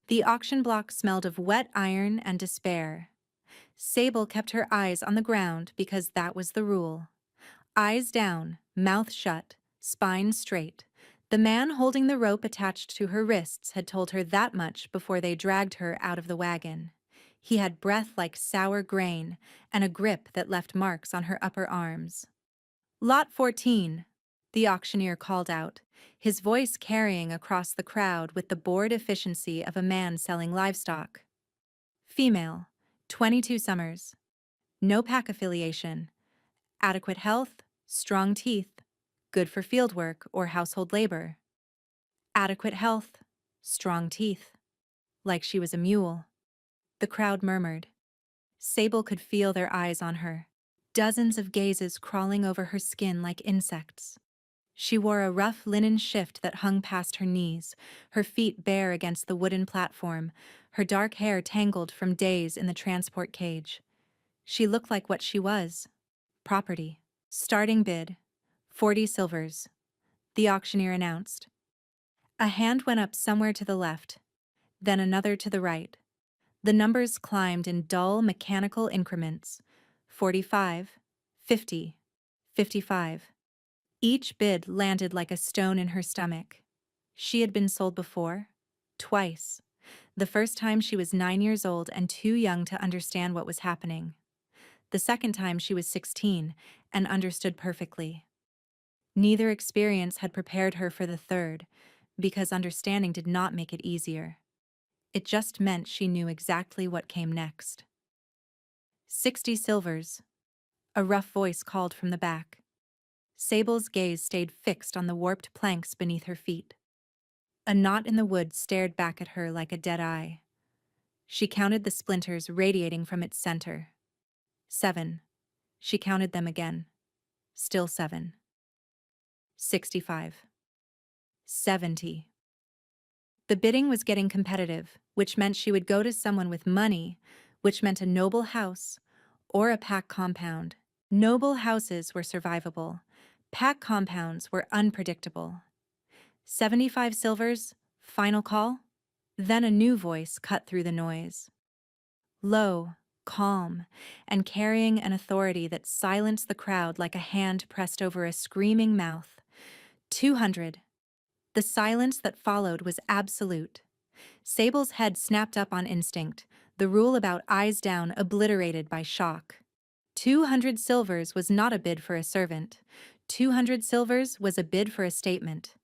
The auction block smelled of wet iron and despair. Sable kept her eyes on the ground because that was the rule. Eyes down, mouth shut, spine straight. The man holding the rope attached to her wrists had told her that much before they dragged her out of the wagon. He had breath like sour grain and a grip that left marks on her upper arms. Lot 14, the auctioneer called out, his voice carrying across the crowd with the bored efficiency of a man selling livestock. Female, 22 summers. No pack affiliation. Adequate health, strong teeth, good for fieldwork or household labor. Adequate health, strong teeth. Like she was a mule. The crowd murmured. Sable could feel their eyes on her, dozens of gazes crawling over her skin like insects. She wore a rough linen shift that hung past her knees, her feet bare against the wooden platform, her dark hair tangled from days in the transport cage. She looked like what she was. Property. Starting bid, 40 silvers, the auctioneer announced. A hand went up somewhere to the left, then another to the right. The numbers climbed in dull, mechanical increments. 45, 50, 55. Each bid landed like a stone in her stomach. She had been sold before, twice. The first time she was 9 years old and too young to understand what was happening. The second time she was 16 and understood perfectly. Neither experience had prepared her for the third, because understanding did not make it easier. It just meant she knew exactly what came next. 60 silvers, a rough voice called from the back. Sable's gaze stayed fixed on the warped planks beneath her feet. A knot in the wood stared back at her like a dead eye. She counted the splinters radiating from its center. 7. She counted them again. Still 7. 65. 70. The bidding was getting competitive, which meant she would go to someone with money, which meant a noble house, or a pack compound. Noble houses were survivable. Pack compounds were unpredictable. 75 silvers, final call? Then a new voice cut through the noise. Low, calm, and carrying an authority that silenced the crowd like a hand pressed over a screaming mouth. 200. The silence that followed was absolute. Sable's head snapped up on instinct, the rule about eyes down obliterated by shock. 200 silvers was not a bid for a servant. 200 silvers was a bid for a statement.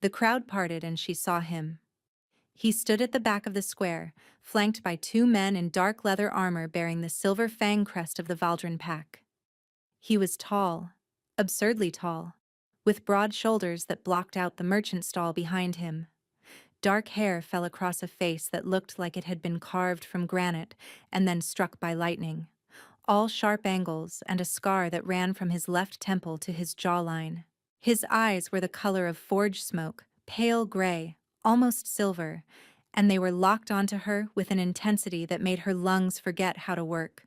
The crowd parted and she saw him. He stood at the back of the square, flanked by 2 men in dark leather armor bearing the silver fang crest of the Valdrin pack. He was tall, absurdly tall, with broad shoulders that blocked out the merchant stall behind him. Dark hair fell across a face that looked like it had been carved from granite and then struck by lightning. All sharp angles and a scar that ran from his left temple to his jawline. His eyes were the color of forge smoke, pale gray, almost silver, and they were locked onto her with an intensity that made her lungs forget how to work.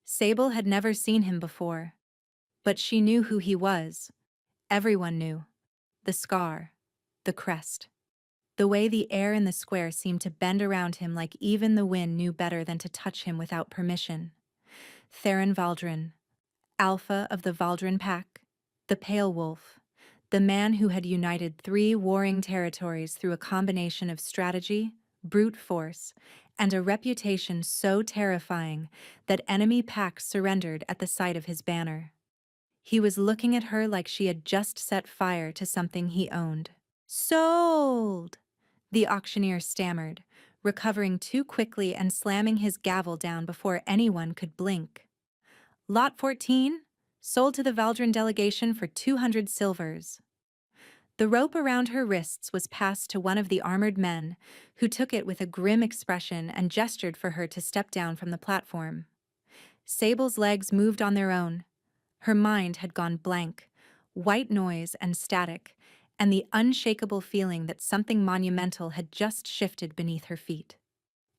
Sable had never seen him before, but she knew who he was. Everyone knew. The scar, the crest. The way the air in the square seemed to bend around him like even the wind knew better than to touch him without permission. Theron Valdrin, alpha of the Valdrin pack, the Pale Wolf, the man who had united 3 warring territories through a combination of strategy, brute force, and a reputation so terrifying that enemy packs surrendered at the sight of his banner. He was looking at her like she had just set fire to something he owned. "Sold!" the auctioneer stammered, recovering too quickly and slamming his gavel down before anyone could blink. Lot 14, sold to the Valdrin delegation for 200 silvers. The rope around her wrists was passed to one of the armored men, who took it with a grim expression and gestured for her to step down from the platform. Sable's legs moved on their own. Her mind had gone blank, white noise and static, and the unshakable feeling that something monumental had just shifted beneath her feet.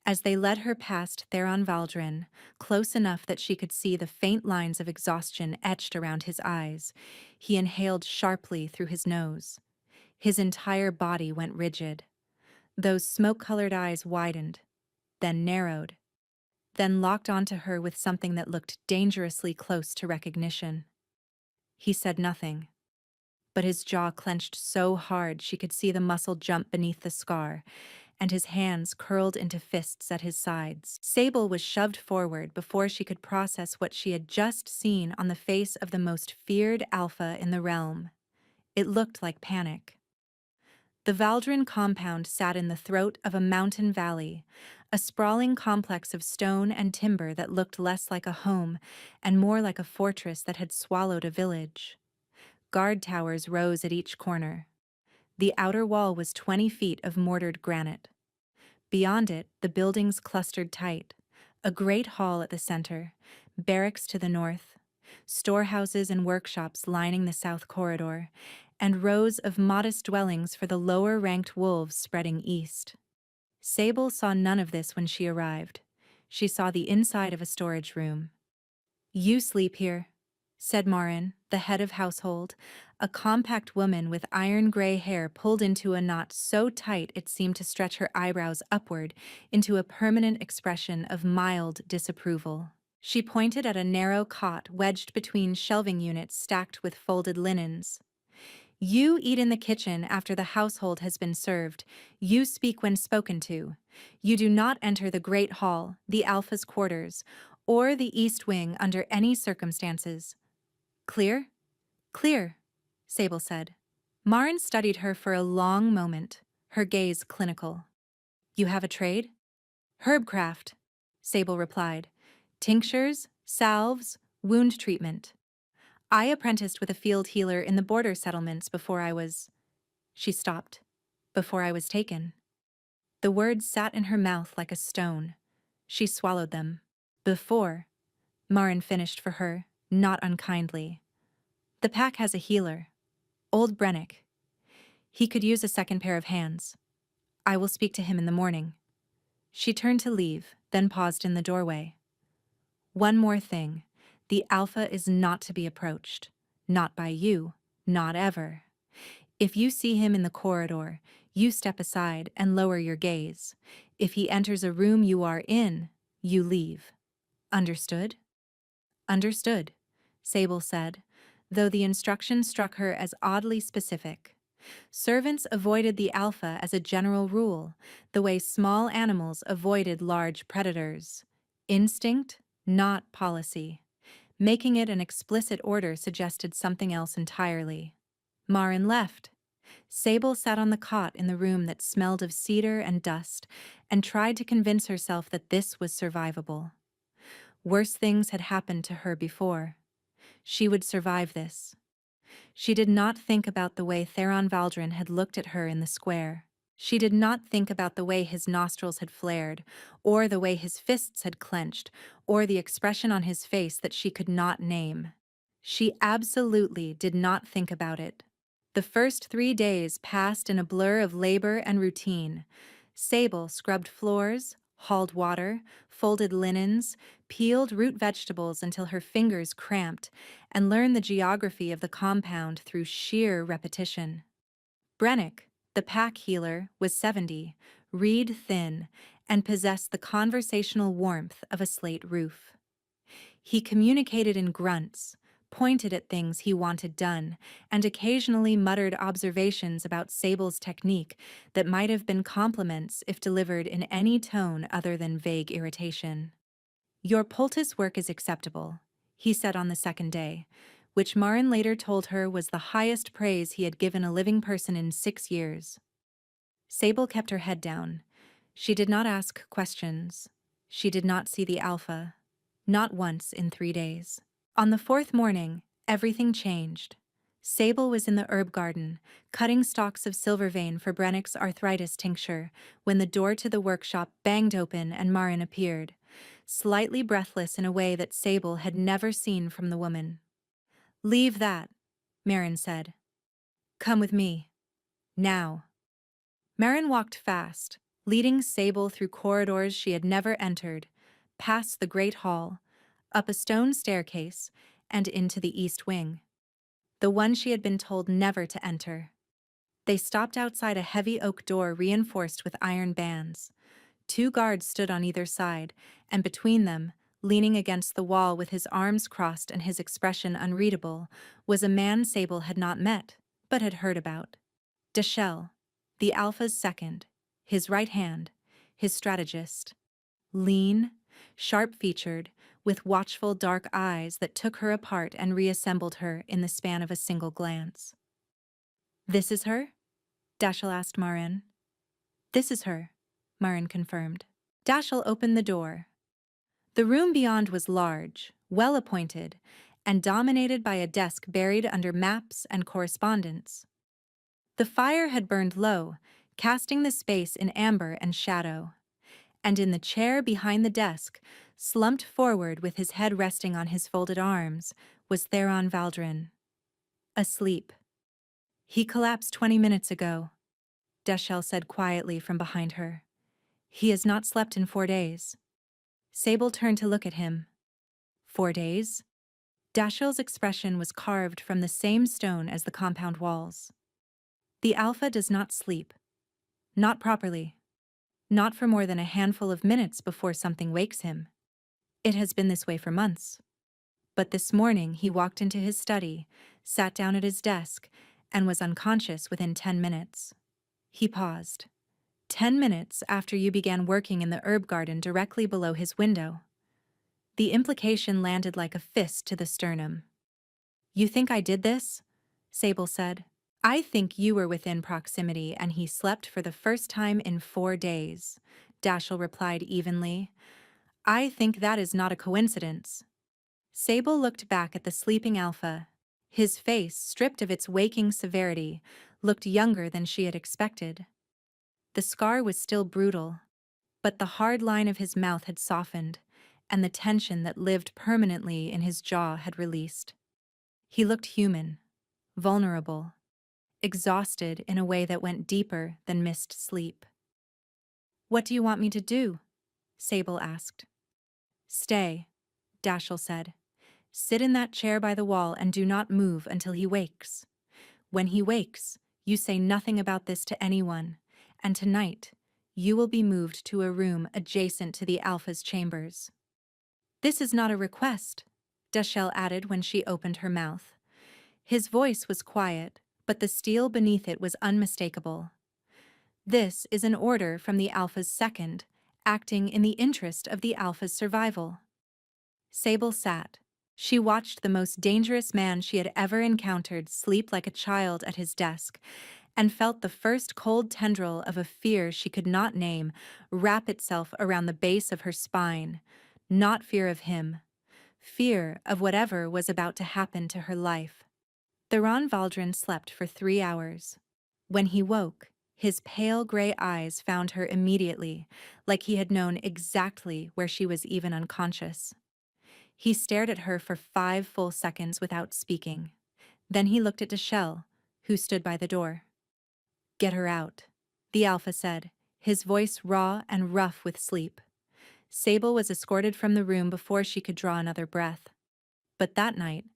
As they led her past Theron Valdrin, close enough that she could see the faint lines of exhaustion etched around his eyes, he inhaled sharply through his nose. His entire body went rigid. Those smoke-colored eyes widened, then narrowed, then locked onto her with something that looked dangerously close to recognition. He said nothing, but his jaw clenched so hard she could see the muscle jump beneath the scar, and his hands curled into fists at his sides. Sable was shoved forward before she could process what she had just seen on the face of the most feared alpha in the realm. It looked like panic. The Valdrin compound sat in the throat of a mountain valley, a sprawling complex of stone and timber that looked less like a home and more like a fortress that had swallowed a village. Guard towers rose at each corner. The outer wall was 20 feet of mortared granite. Beyond it, the buildings clustered tight. A great hall at the center, barracks to the north, storehouses and workshops lining the south corridor, and rows of modest dwellings for the lower-ranked wolves spreading east. Sable saw none of this when she arrived. She saw the inside of a storage room. "You sleep here," said Marin, the head of household, a compact woman with iron-gray hair pulled into a knot so tight it seemed to stretch her eyebrows upward into a permanent expression of mild disapproval. She pointed at a narrow cot wedged between shelving units stacked with folded linens. "You eat in the kitchen after the household has been served. You speak when spoken to. You do not enter the Great Hall, the Alpha's quarters, or the East Wing under any circumstances. Clear?" "Clear," Sable said. Marin studied her for a long moment, her gaze clinical. "You have a trade?" "Herbcraft," Sable replied. "Tinctures, salves, wound treatment. I apprenticed with a field healer in the border settlements before I was—" She stopped. "Before I was taken." The words sat in her mouth like a stone. She swallowed them. "Before," Marin finished for her, not unkindly. "The pack has a healer. Old Brennick. He could use a second pair of hands. I will speak to him in the morning." She turned to leave, then paused in the doorway. "One more thing. The Alpha is not to be approached. Not by you. Not ever. If you see him in the corridor, you step aside and lower your gaze. If he enters a room you are in, you leave. Understood?" "Understood," Sable said, though the instruction struck her as oddly specific. Servants avoided the Alpha as a general rule, the way small animals avoided large predators. Instinct, not policy. Making it an explicit order suggested something else entirely. Marin left. Sable sat on the cot in the room that smelled of cedar and dust and tried to convince herself that this was survivable. Worse things had happened to her before. She would survive this. She did not think about the way Theron Valdrin had looked at her in the square. She did not think about the way his nostrils had flared, or the way his fists had clenched, or the expression on his face that she could not name. She absolutely did not think about it. The first 3 days passed in a blur of labor and routine. Sable scrubbed floors, hauled water, folded linens, peeled root vegetables until her fingers cramped, and learned the geography of the compound through sheer repetition. Brennick, the pack healer, was 70, reed thin, and possessed the conversational warmth of a slate roof. He communicated in grunts, pointed at things he wanted done, and occasionally muttered observations about Sable's technique that might have been compliments if delivered in any tone other than vague irritation. "Your poultice work is acceptable," he said on the second day, which Marin later told her was the highest praise he had given a living person in 6 years. Sable kept her head down. She did not ask questions. She did not see the Alpha. Not once in 3 days. On the 4th morning, everything changed. Sable was in the herb garden, cutting stalks of silvervein for Brennick's arthritis tincture, when the door to the workshop banged open and Marin appeared, slightly breathless in a way that Sable had never seen from the woman. "Leave that," Marin said. "Come with me. Now." Marin walked fast, leading Sable through corridors she had never entered, past the great hall, up a stone staircase, and into the East Wing, the one she had been told never to enter. They stopped outside a heavy oak door reinforced with iron bands. 2 guards stood on either side, and between them, leaning against the wall with his arms crossed and his expression unreadable, was a man Sable had not met, but had heard about. Deshelle, the Alpha's second, his right hand, his strategist. Lean, sharp-featured, with watchful dark eyes that took her apart and reassembled her in the span of a single glance. "This is her?" Dashel asked Marin. "This is her," Marin confirmed. Dashel opened the door. The room beyond was large, well-appointed, and dominated by a desk buried under maps and correspondence. The fire had burned low, casting the space in amber and shadow. And in the chair behind the desk, slumped forward with his head resting on his folded arms, was Theron Valdrin. Asleep. "He collapsed 20 minutes ago," Deshelle said quietly from behind her. "He has not slept in 4 days." Sable turned to look at him. 4 days? Dashel's expression was carved from the same stone as the compound walls. "The Alpha does not sleep. Not properly. Not for more than a handful of minutes before something wakes him. It has been this way for months. But this morning he walked into his study, sat down at his desk, and was unconscious within 10 minutes. He paused. 10 minutes after you began working in the herb garden directly below his window." The implication landed like a fist to the sternum. "You think I did this?" Sable said. "I think you were within proximity and he slept for the first time in 4 days," Dashel replied evenly. "I think that is not a coincidence." Sable looked back at the sleeping Alpha. His face, stripped of its waking severity, looked younger than she had expected. The scar was still brutal, but the hard line of his mouth had softened, and the tension that lived permanently in his jaw had released. He looked human, vulnerable, exhausted in a way that went deeper than missed sleep. "What do you want me to do?" Sable asked. "Stay," Dashel said. "Sit in that chair by the wall and do not move until he wakes. When he wakes, you say nothing about this to anyone, and tonight, you will be moved to a room adjacent to the Alpha's chambers." "This is not a request," Dashel added when she opened her mouth. His voice was quiet, but the steel beneath it was unmistakable. "This is an order from the Alpha's second, acting in the interest of the Alpha's survival." Sable sat. She watched the most dangerous man she had ever encountered sleep like a child at his desk, and felt the first cold tendril of a fear she could not name wrap itself around the base of her spine. Not fear of him. Fear of whatever was about to happen to her life. Theron Valdrin slept for 3 hours. When he woke, his pale gray eyes found her immediately, like he had known exactly where she was even unconscious. He stared at her for 5 full seconds without speaking. Then he looked at Deshelle, who stood by the door. "Get her out," the Alpha said, his voice raw and rough with sleep. Sable was escorted from the room before she could draw another breath. But that night,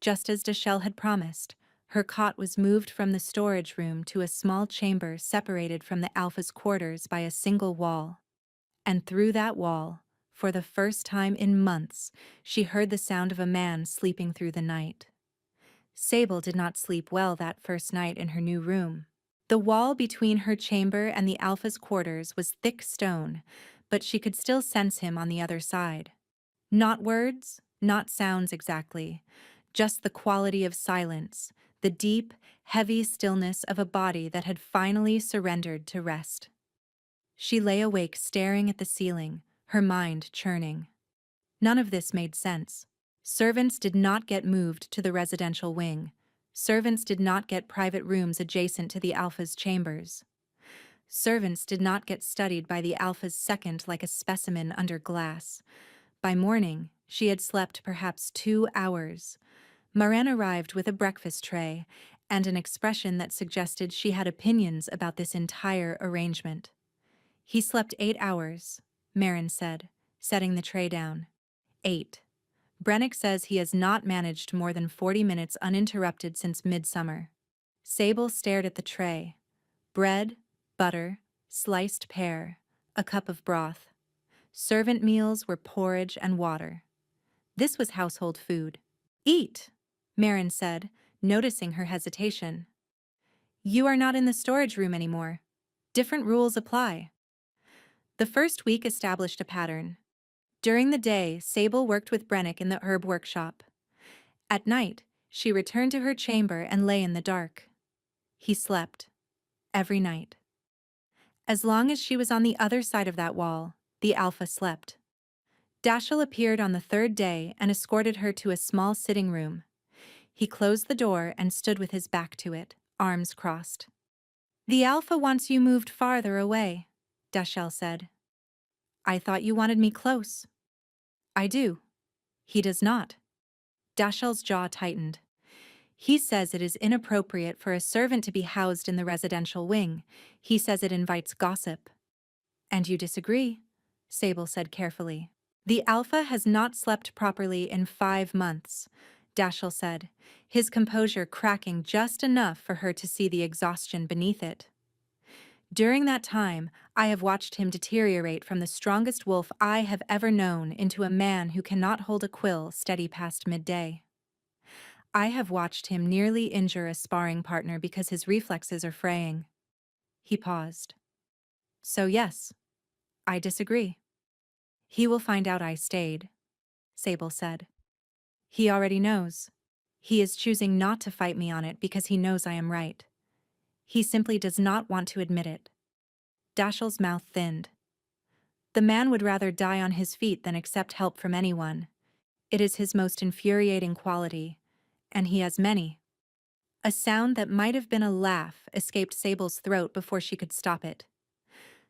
just as Deshelle had promised, her cot was moved from the storage room to a small chamber separated from the Alpha's quarters by a single wall. And through that wall, for the first time in months, she heard the sound of a man sleeping through the night. Sable did not sleep well that first night in her new room. The wall between her chamber and the Alpha's quarters was thick stone, but she could still sense him on the other side. Not words, not sounds exactly, just the quality of silence, the deep, heavy stillness of a body that had finally surrendered to rest. She lay awake staring at the ceiling, her mind churning. None of this made sense. Servants did not get moved to the residential wing. Servants did not get private rooms adjacent to the Alpha's chambers. Servants did not get studied by the Alpha's second like a specimen under glass. By morning, she had slept perhaps 2 hours. Marin arrived with a breakfast tray and an expression that suggested she had opinions about this entire arrangement. "He slept 8 hours, Marin said, setting the tray down. 8. Brennick says he has not managed more than 40 minutes uninterrupted since midsummer. Sable stared at the tray. Bread, butter, sliced pear, a cup of broth. Servant meals were porridge and water. This was household food. Eat, Marin said, noticing her hesitation. You are not in the storage room anymore. Different rules apply. The first week established a pattern. During the day, Sable worked with Brennick in the herb workshop. At night, she returned to her chamber and lay in the dark. He slept. Every night. As long as she was on the other side of that wall, the Alpha slept. Dashiell appeared on the third day and escorted her to a small sitting room. He closed the door and stood with his back to it, arms crossed. The Alpha wants you moved farther away, Dashiell said. I thought you wanted me close. I do. He does not. Dashiell's jaw tightened. He says it is inappropriate for a servant to be housed in the residential wing. He says it invites gossip. And you disagree, Sable said carefully. The Alpha has not slept properly in 5 months, Dashiell said, his composure cracking just enough for her to see the exhaustion beneath it. During that time, I have watched him deteriorate from the strongest wolf I have ever known into a man who cannot hold a quill steady past midday. I have watched him nearly injure a sparring partner because his reflexes are fraying. He paused. So yes, I disagree. He will find out I stayed, Sable said. He already knows. He is choosing not to fight me on it because he knows I am right. He simply does not want to admit it. Dashiell's mouth thinned. The man would rather die on his feet than accept help from anyone. It is his most infuriating quality, and he has many. A sound that might have been a laugh escaped Sable's throat before she could stop it.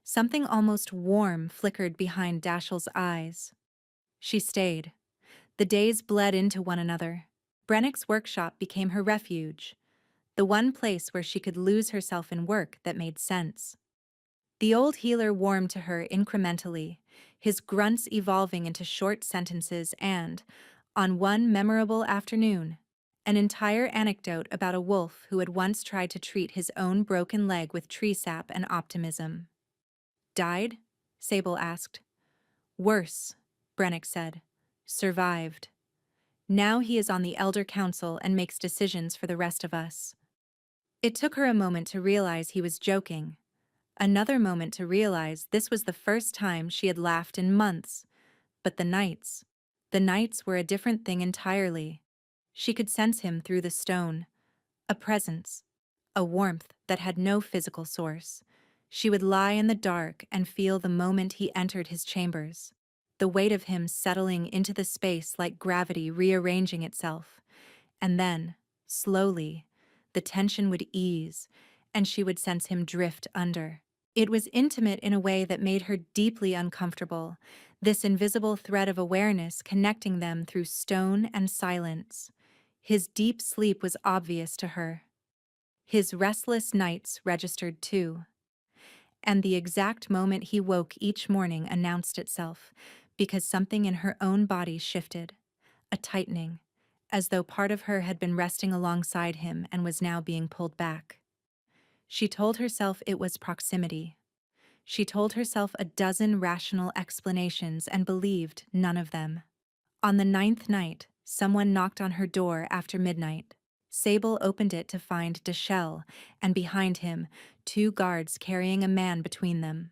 Something almost warm flickered behind Dashiell's eyes. She stayed. The days bled into one another. Brennick's workshop became her refuge, the one place where she could lose herself in work that made sense. The old healer warmed to her incrementally, his grunts evolving into short sentences and, on one memorable afternoon, an entire anecdote about a wolf who had once tried to treat his own broken leg with tree sap and optimism. Died? Sable asked. Worse, Brennick said. Survived. Now he is on the Elder Council and makes decisions for the rest of us. It took her a moment to realize he was joking. Another moment to realize this was the first time she had laughed in months. But the nights were a different thing entirely. She could sense him through the stone. A presence. A warmth that had no physical source. She would lie in the dark and feel the moment he entered his chambers. The weight of him settling into the space like gravity rearranging itself. And then, slowly, the tension would ease, and she would sense him drift under. It was intimate in a way that made her deeply uncomfortable, this invisible thread of awareness connecting them through stone and silence. His deep sleep was obvious to her. His restless nights registered too. And the exact moment he woke each morning announced itself, because something in her own body shifted, a tightening, as though part of her had been resting alongside him and was now being pulled back. She told herself it was proximity. She told herself a dozen rational explanations and believed none of them. On the 9th night, someone knocked on her door after midnight. Sable opened it to find Dashiell, and behind him, 2 guards carrying a man between them.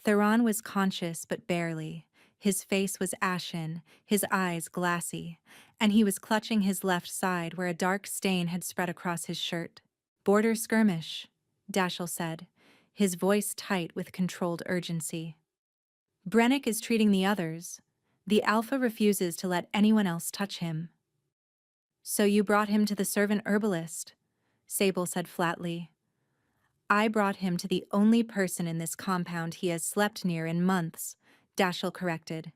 Theron was conscious but barely. His face was ashen, his eyes glassy, and he was clutching his left side where a dark stain had spread across his shirt. Border skirmish, Dashiell said, his voice tight with controlled urgency. Brennick is treating the others. The Alpha refuses to let anyone else touch him. So you brought him to the servant herbalist, Sable said flatly. I brought him to the only person in this compound he has slept near in months, Dashiell corrected.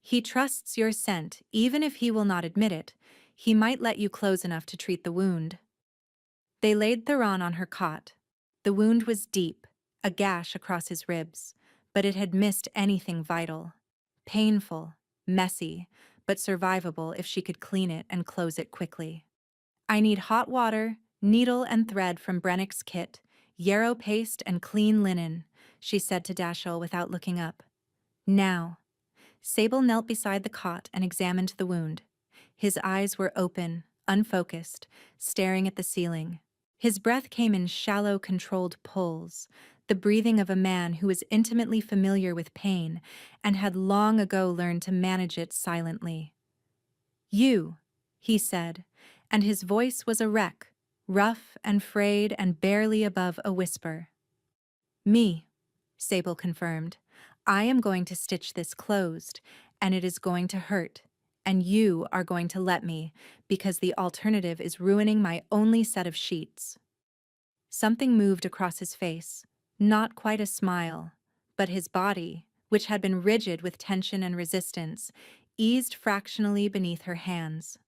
He trusts your scent, even if he will not admit it. He might let you close enough to treat the wound. They laid Theron on her cot. The wound was deep, a gash across his ribs, but it had missed anything vital. Painful, messy, but survivable if she could clean it and close it quickly. I need hot water, Needle and thread from Brennick's kit, yarrow paste and clean linen, she said to Dashiell without looking up. Now. Sable knelt beside the cot and examined the wound. His eyes were open, unfocused, staring at the ceiling. His breath came in shallow, controlled pulls, the breathing of a man who was intimately familiar with pain and had long ago learned to manage it silently. "You," he said, and his voice was a wreck, rough and frayed and barely above a whisper. "Me," Sable confirmed. "I am going to stitch this closed, and it is going to hurt, and you are going to let me, because the alternative is ruining my only set of sheets." Something moved across his face, not quite a smile, but his body, which had been rigid with tension and resistance, eased fractionally beneath her hands.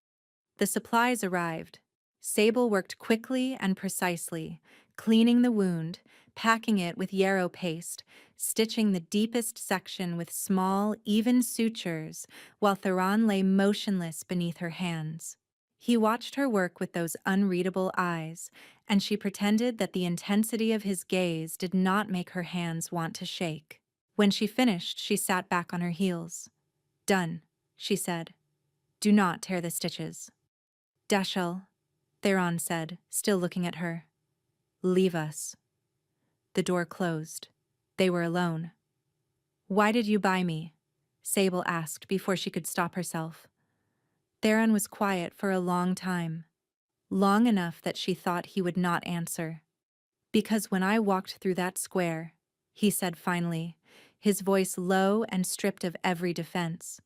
The supplies arrived. Sable worked quickly and precisely, cleaning the wound, packing it with yarrow paste, stitching the deepest section with small, even sutures, while Theron lay motionless beneath her hands. He watched her work with those unreadable eyes, and she pretended that the intensity of his gaze did not make her hands want to shake. When she finished, she sat back on her heels. "Done," she said. "Do not tear the stitches." "Dashiell," Theron said, still looking at her. "Leave us." The door closed. They were alone. "Why did you buy me?" Sable asked before she could stop herself. Theron was quiet for a long time. Long enough that she thought he would not answer. "Because when I walked through that square," he said finally, his voice low and stripped of every defense,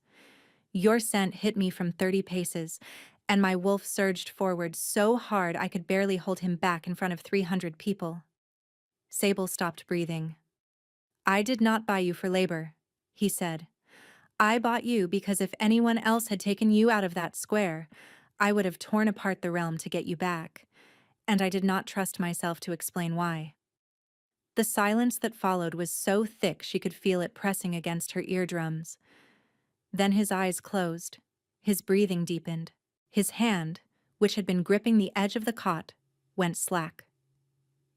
"your scent hit me from 30 paces, and my wolf surged forward so hard I could barely hold him back in front of 300 people. Sable stopped breathing. "I did not buy you for labor," he said. "I bought you because if anyone else had taken you out of that square, I would have torn apart the realm to get you back, and I did not trust myself to explain why." The silence that followed was so thick she could feel it pressing against her eardrums. Then his eyes closed, his breathing deepened. His hand, which had been gripping the edge of the cot, went slack.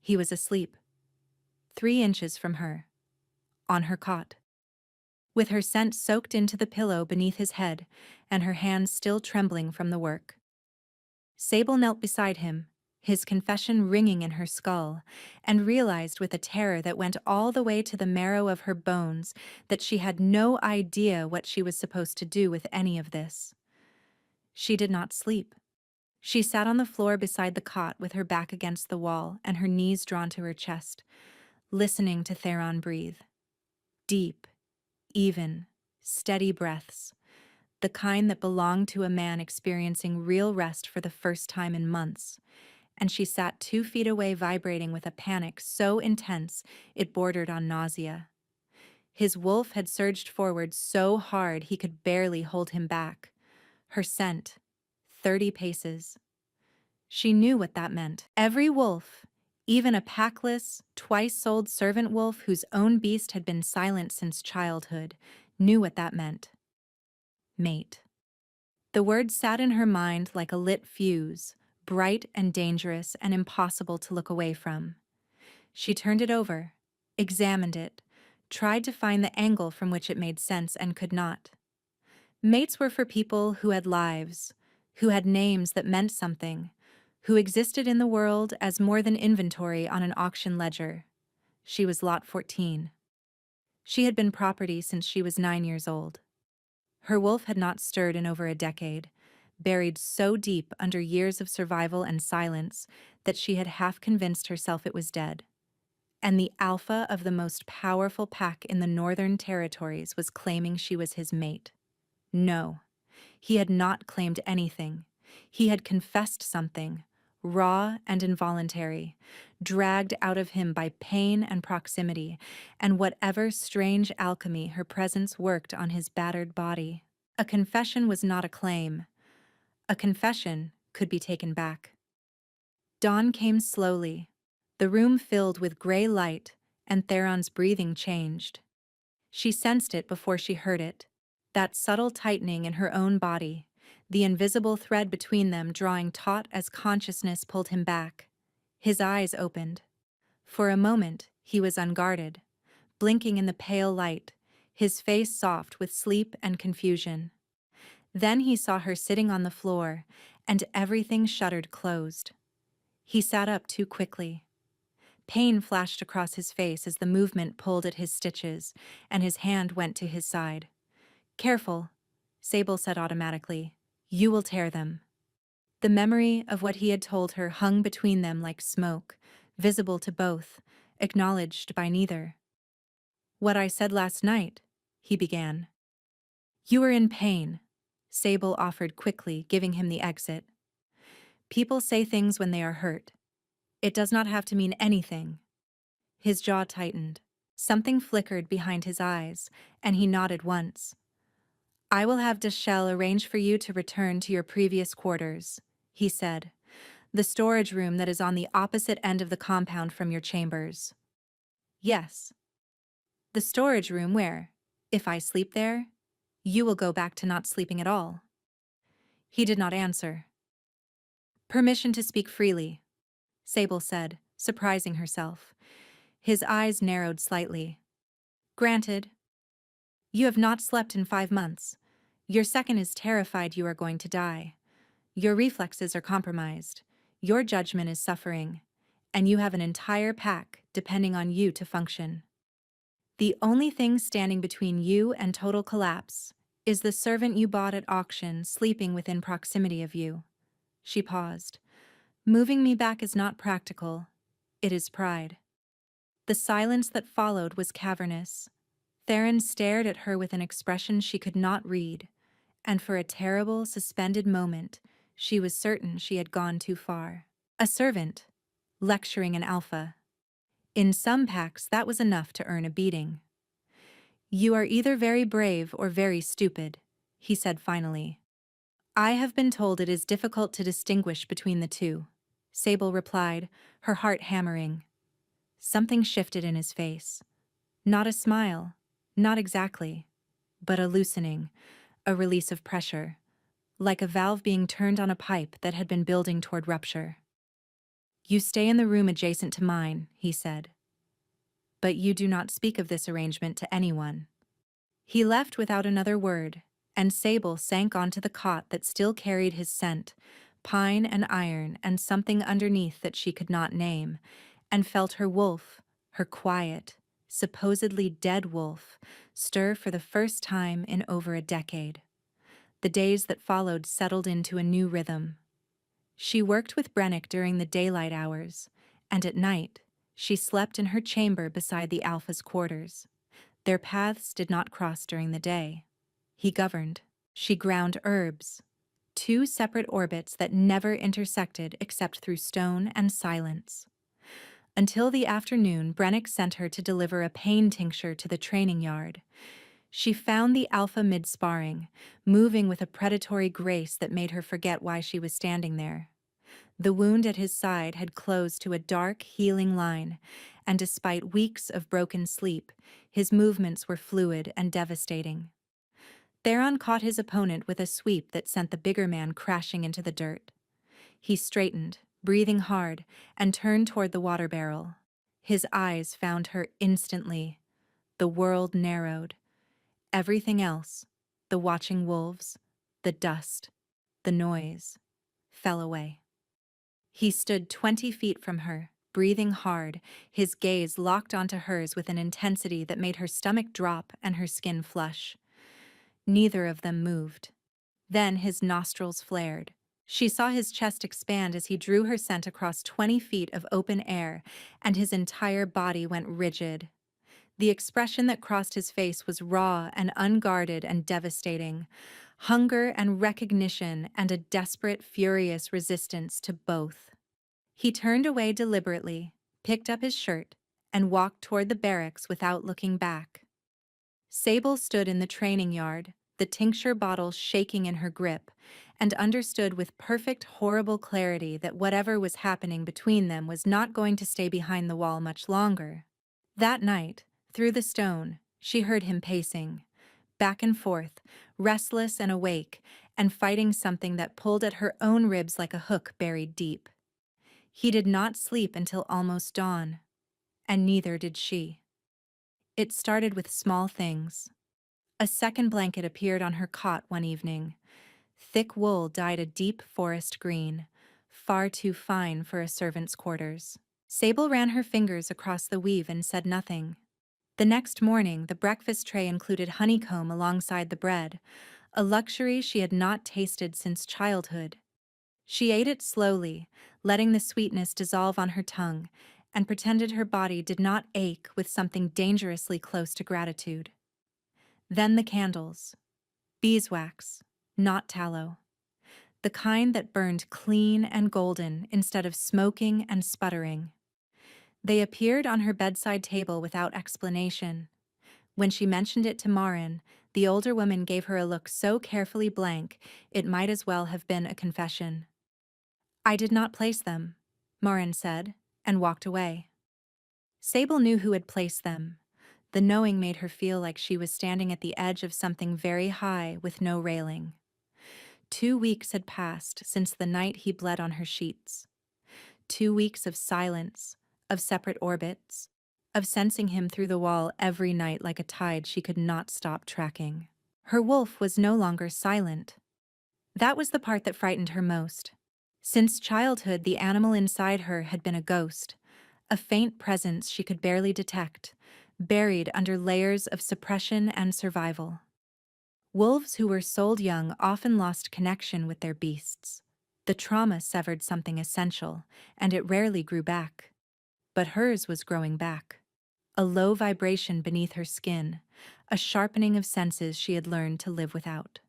He was asleep. 3 inches from her. On her cot. With her scent soaked into the pillow beneath his head, and her hands still trembling from the work. Sable knelt beside him, his confession ringing in her skull, and realized with a terror that went all the way to the marrow of her bones that she had no idea what she was supposed to do with any of this. She did not sleep. She sat on the floor beside the cot with her back against the wall and her knees drawn to her chest, listening to Theron breathe. Deep, even, steady breaths, the kind that belonged to a man experiencing real rest for the first time in months, and she sat 2 feet away vibrating with a panic so intense it bordered on nausea. His wolf had surged forward so hard he could barely hold him back. Her scent, 30 paces. She knew what that meant. Every wolf, even a packless, twice-sold servant wolf whose own beast had been silent since childhood, knew what that meant. Mate. The word sat in her mind like a lit fuse, bright and dangerous and impossible to look away from. She turned it over, examined it, tried to find the angle from which it made sense and could not. Mates were for people who had lives, who had names that meant something, who existed in the world as more than inventory on an auction ledger. She was lot 14. She had been property since she was 9 years old. Her wolf had not stirred in over a decade, buried so deep under years of survival and silence that she had half convinced herself it was dead. And the alpha of the most powerful pack in the Northern Territories was claiming she was his mate. No, he had not claimed anything. He had confessed something, raw and involuntary, dragged out of him by pain and proximity, and whatever strange alchemy her presence worked on his battered body. A confession was not a claim. A confession could be taken back. Dawn came slowly. The room filled with gray light, and Theron's breathing changed. She sensed it before she heard it, that subtle tightening in her own body, the invisible thread between them drawing taut as consciousness pulled him back. His eyes opened. For a moment, he was unguarded, blinking in the pale light, his face soft with sleep and confusion. Then he saw her sitting on the floor, and everything shuddered closed. He sat up too quickly. Pain flashed across his face as the movement pulled at his stitches, and his hand went to his side. "Careful," Sable said automatically. "You will tear them." The memory of what he had told her hung between them like smoke, visible to both, acknowledged by neither. "What I said last night," he began. "You were in pain," Sable offered quickly, giving him the exit. "People say things when they are hurt. It does not have to mean anything." His jaw tightened. Something flickered behind his eyes, and he nodded once. "I will have Deschelles arrange for you to return to your previous quarters," he said. "The storage room that is on the opposite end of the compound from your chambers." "Yes." "The storage room where, if I sleep there, you will go back to not sleeping at all." He did not answer. "Permission to speak freely," Sable said, surprising herself. His eyes narrowed slightly. "Granted. You have not slept in 5 months. Your second is terrified you are going to die. Your reflexes are compromised. Your judgment is suffering. And you have an entire pack depending on you to function. The only thing standing between you and total collapse is the servant you bought at auction sleeping within proximity of you." She paused. "Moving me back is not practical. It is pride." The silence that followed was cavernous. Theron stared at her with an expression she could not read, and for a terrible, suspended moment, she was certain she had gone too far. A servant, lecturing an alpha. In some packs, that was enough to earn a beating. "You are either very brave or very stupid," he said finally. "I have been told it is difficult to distinguish between the two," Sable replied, her heart hammering. Something shifted in his face. Not a smile, not exactly, but a loosening, a release of pressure, like a valve being turned on a pipe that had been building toward rupture. "You stay in the room adjacent to mine," he said. "But you do not speak of this arrangement to anyone." He left without another word, and Sable sank onto the cot that still carried his scent, pine and iron and something underneath that she could not name, and felt her wolf, her quiet, supposedly dead wolf, stir for the first time in over a decade. The days that followed settled into a new rhythm. She worked with Brennick during the daylight hours, and at night, she slept in her chamber beside the Alpha's quarters. Their paths did not cross during the day. He governed. She ground herbs. 2 separate orbits that never intersected except through stone and silence. Until the afternoon, Brennick sent her to deliver a pain tincture to the training yard. She found the Alpha mid-sparring, moving with a predatory grace that made her forget why she was standing there. The wound at his side had closed to a dark, healing line, and despite weeks of broken sleep, his movements were fluid and devastating. Theron caught his opponent with a sweep that sent the bigger man crashing into the dirt. He straightened, breathing hard, and turned toward the water barrel. His eyes found her instantly. The world narrowed. Everything else, the watching wolves, the dust, the noise, fell away. He stood 20 feet from her, breathing hard, his gaze locked onto hers with an intensity that made her stomach drop and her skin flush. Neither of them moved. Then his nostrils flared. She saw his chest expand as he drew her scent across 20 feet of open air, and his entire body went rigid. The expression that crossed his face was raw and unguarded and devastating. Hunger and recognition and a desperate, furious resistance to both. He turned away deliberately, picked up his shirt, and walked toward the barracks without looking back. Sable stood in the training yard, the tincture bottle shaking in her grip, and understood with perfect, horrible clarity that whatever was happening between them was not going to stay behind the wall much longer. That night, through the stone, she heard him pacing, back and forth, restless and awake, and fighting something that pulled at her own ribs like a hook buried deep. He did not sleep until almost dawn, and neither did she. It started with small things. A second blanket appeared on her cot one evening. Thick wool dyed a deep forest green, far too fine for a servant's quarters. Sable ran her fingers across the weave and said nothing. The next morning, the breakfast tray included honeycomb alongside the bread, a luxury she had not tasted since childhood. She ate it slowly, letting the sweetness dissolve on her tongue, and pretended her body did not ache with something dangerously close to gratitude. Then the candles. Beeswax, not tallow. The kind that burned clean and golden instead of smoking and sputtering. They appeared on her bedside table without explanation. When she mentioned it to Marin, the older woman gave her a look so carefully blank it might as well have been a confession. "I did not place them," Marin said, and walked away. Sable knew who had placed them. The knowing made her feel like she was standing at the edge of something very high with no railing. 2 weeks had passed since the night he bled on her sheets. 2 weeks of silence, of separate orbits, of sensing him through the wall every night like a tide she could not stop tracking. Her wolf was no longer silent. That was the part that frightened her most. Since childhood, the animal inside her had been a ghost, a faint presence she could barely detect, buried under layers of suppression and survival. Wolves who were sold young often lost connection with their beasts. The trauma severed something essential, and it rarely grew back. But hers was growing back. A low vibration beneath her skin, a sharpening of senses she had learned to live without.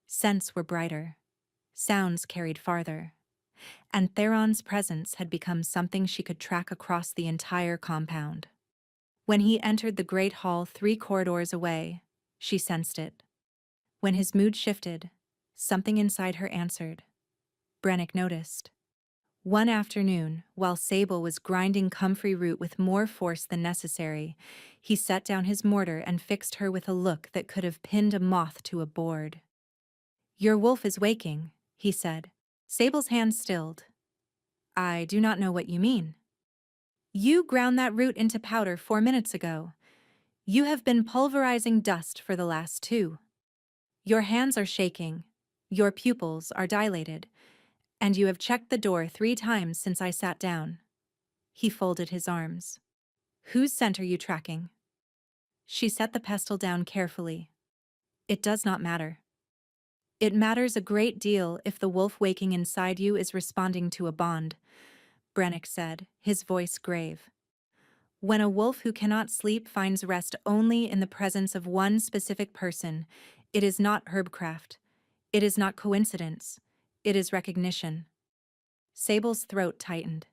Scents were brighter. Sounds carried farther. And Theron's presence had become something she could track across the entire compound. When he entered the great hall 3 corridors away, she sensed it. When his mood shifted, something inside her answered. Brennick noticed. One afternoon, while Sable was grinding comfrey root with more force than necessary, he set down his mortar and fixed her with a look that could have pinned a moth to a board. "Your wolf is waking," he said. Sable's hand stilled. "I do not know what you mean." "You ground that root into powder 4 minutes ago. You have been pulverizing dust for the last 2. Your hands are shaking, your pupils are dilated, and you have checked the door 3 times since I sat down." He folded his arms. "Whose scent are you tracking?" She set the pestle down carefully. "It does not matter." "It matters a great deal if the wolf waking inside you is responding to a bond," Brennick said, his voice grave. "When a wolf who cannot sleep finds rest only in the presence of one specific person, it is not herbcraft. It is not coincidence. It is recognition." Sable's throat tightened.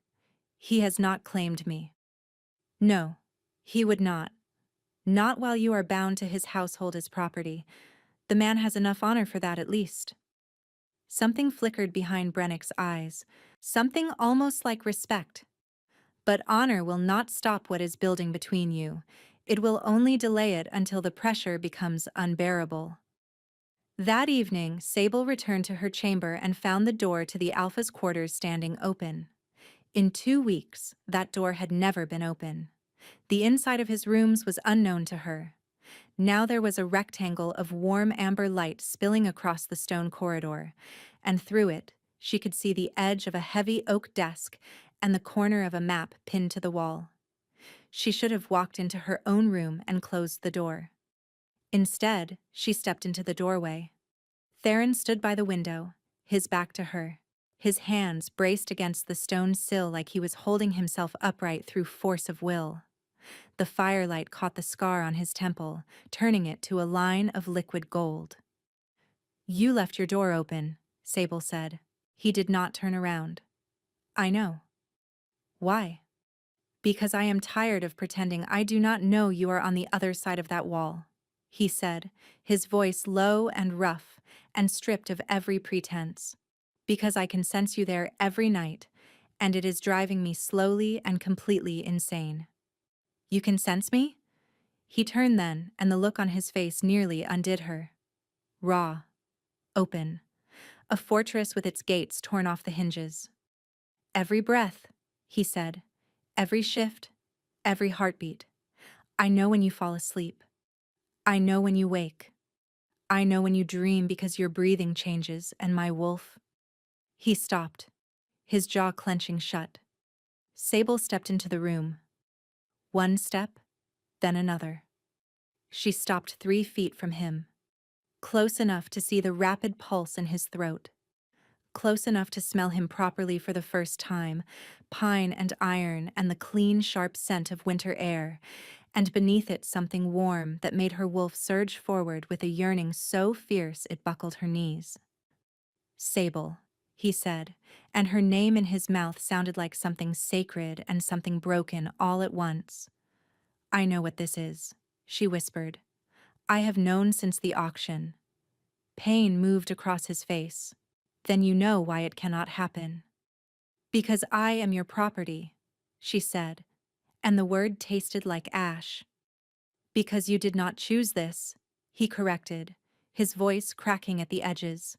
"He has not claimed me." "No, he would not. Not while you are bound to his household as property. The man has enough honor for that at least." Something flickered behind Brennick's eyes, something almost like respect. "But honor will not stop what is building between you. It will only delay it until the pressure becomes unbearable." That evening, Sable returned to her chamber and found the door to the Alpha's quarters standing open. In 2 weeks, that door had never been open. The inside of his rooms was unknown to her. Now there was a rectangle of warm amber light spilling across the stone corridor, and through it, she could see the edge of a heavy oak desk and the corner of a map pinned to the wall. She should have walked into her own room and closed the door. Instead, she stepped into the doorway. Theron stood by the window, his back to her, his hands braced against the stone sill like he was holding himself upright through force of will. The firelight caught the scar on his temple, turning it to a line of liquid gold. "You left your door open," Sable said. He did not turn around. "I know." "Why?" "Because I am tired of pretending I do not know you are on the other side of that wall," he said, his voice low and rough, and stripped of every pretense. "Because I can sense you there every night, and it is driving me slowly and completely insane." "You can sense me?" He turned then, and the look on his face nearly undid her. "Raw. open, a fortress with its gates torn off the hinges. Every breath, he said, every shift, every heartbeat. I know when you fall asleep. I know when you wake. I know when you dream because your breathing changes, and my wolf. He stopped, his jaw clenching shut. Sable stepped into the room. One step, then another. She stopped 3 feet from him, close enough to see the rapid pulse in his throat, close enough to smell him properly for the first time, pine and iron and the clean, sharp scent of winter air, and beneath it something warm that made her wolf surge forward with a yearning so fierce it buckled her knees. Sable, he said, and her name in his mouth sounded like something sacred and something broken all at once. I know what this is, she whispered. I have known since the auction. Pain moved across his face. Then you know why it cannot happen. Because I am your property, she said, and the word tasted like ash. Because you did not choose this, he corrected, his voice cracking at the edges.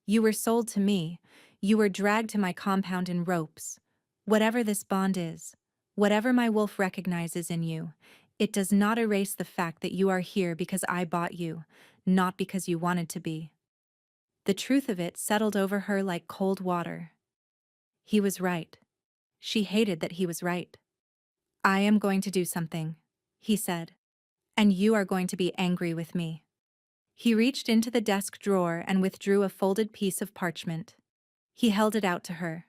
You were sold to me. You were dragged to my compound in ropes. Whatever this bond is, whatever my wolf recognizes in you, it does not erase the fact that you are here because I bought you, not because you wanted to be. The truth of it settled over her like cold water. He was right. She hated that he was right. I am going to do something, he said, and you are going to be angry with me. He reached into the desk drawer and withdrew a folded piece of parchment. He held it out to her.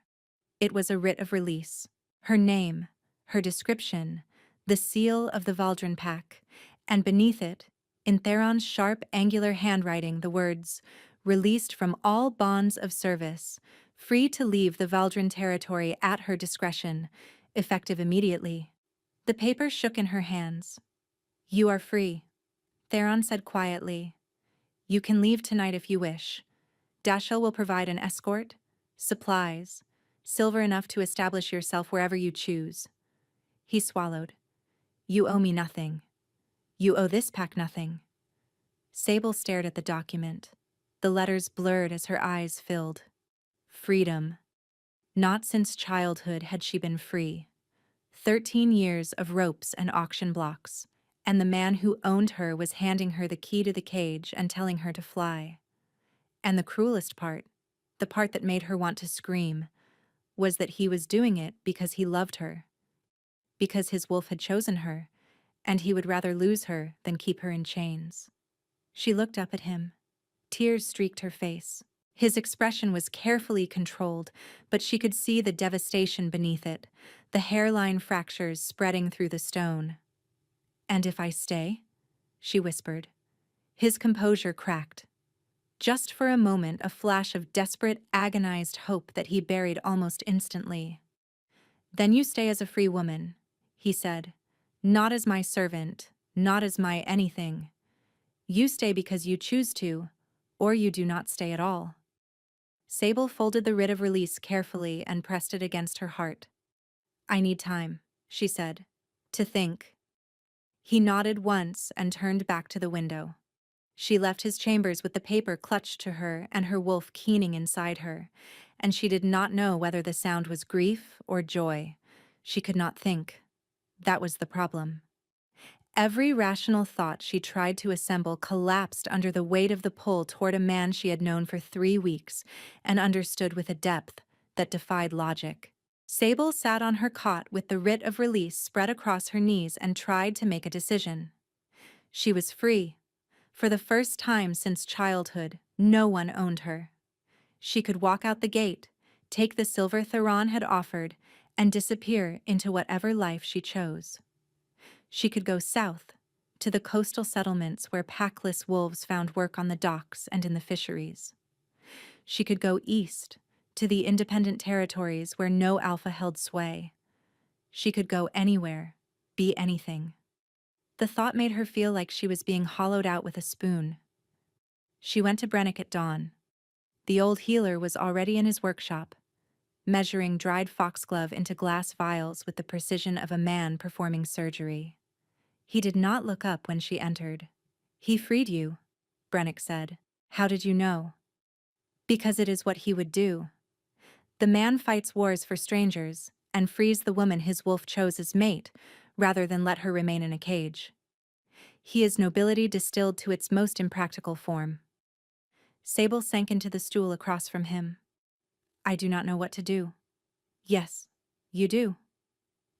It was a writ of release. Her name, her description, the seal of the Valdrin Pack, and beneath it, in Theron's sharp, angular handwriting, the words, "Released from all bonds of service, free to leave the Valdrin territory at her discretion, effective immediately." The paper shook in her hands. "You are free," Theron said quietly. "You can leave tonight if you wish. Dashiell will provide an escort, supplies, silver enough to establish yourself wherever you choose." He swallowed. "You owe me nothing. You owe this pack nothing." Sable stared at the document. The letters blurred as her eyes filled. Freedom. Not since childhood had she been free. 13 years of ropes and auction blocks, and the man who owned her was handing her the key to the cage and telling her to fly. And the cruelest part, the part that made her want to scream, was that he was doing it because he loved her, because his wolf had chosen her, and he would rather lose her than keep her in chains. She looked up at him. Tears streaked her face. His expression was carefully controlled, but she could see the devastation beneath it, the hairline fractures spreading through the stone. "And if I stay?" she whispered. His composure cracked. Just for a moment, a flash of desperate, agonized hope that he buried almost instantly. "Then you stay as a free woman," he said. "Not as my servant, not as my anything. You stay because you choose to, or you do not stay at all." Sable folded the writ of release carefully and pressed it against her heart. "I need time," she said, "to think." He nodded once and turned back to the window. She left his chambers with the paper clutched to her and her wolf keening inside her, and she did not know whether the sound was grief or joy. She could not think. That was the problem. Every rational thought she tried to assemble collapsed under the weight of the pull toward a man she had known for 3 weeks and understood with a depth that defied logic. Sable sat on her cot with the writ of release spread across her knees and tried to make a decision. She was free. For the first time since childhood, no one owned her. She could walk out the gate, take the silver Theron had offered, and disappear into whatever life she chose. She could go south, to the coastal settlements where packless wolves found work on the docks and in the fisheries. She could go east, to the independent territories where no alpha held sway. She could go anywhere, be anything. The thought made her feel like she was being hollowed out with a spoon. She went to Brennick at dawn. The old healer was already in his workshop, measuring dried foxglove into glass vials with the precision of a man performing surgery. He did not look up when she entered. "He freed you," Brennick said. "How did you know?" Because it is what he would do. The man fights wars for strangers and frees the woman his wolf chose as mate, rather than let her remain in a cage. He is nobility distilled to its most impractical form. Sable sank into the stool across from him. I do not know what to do. Yes, you do.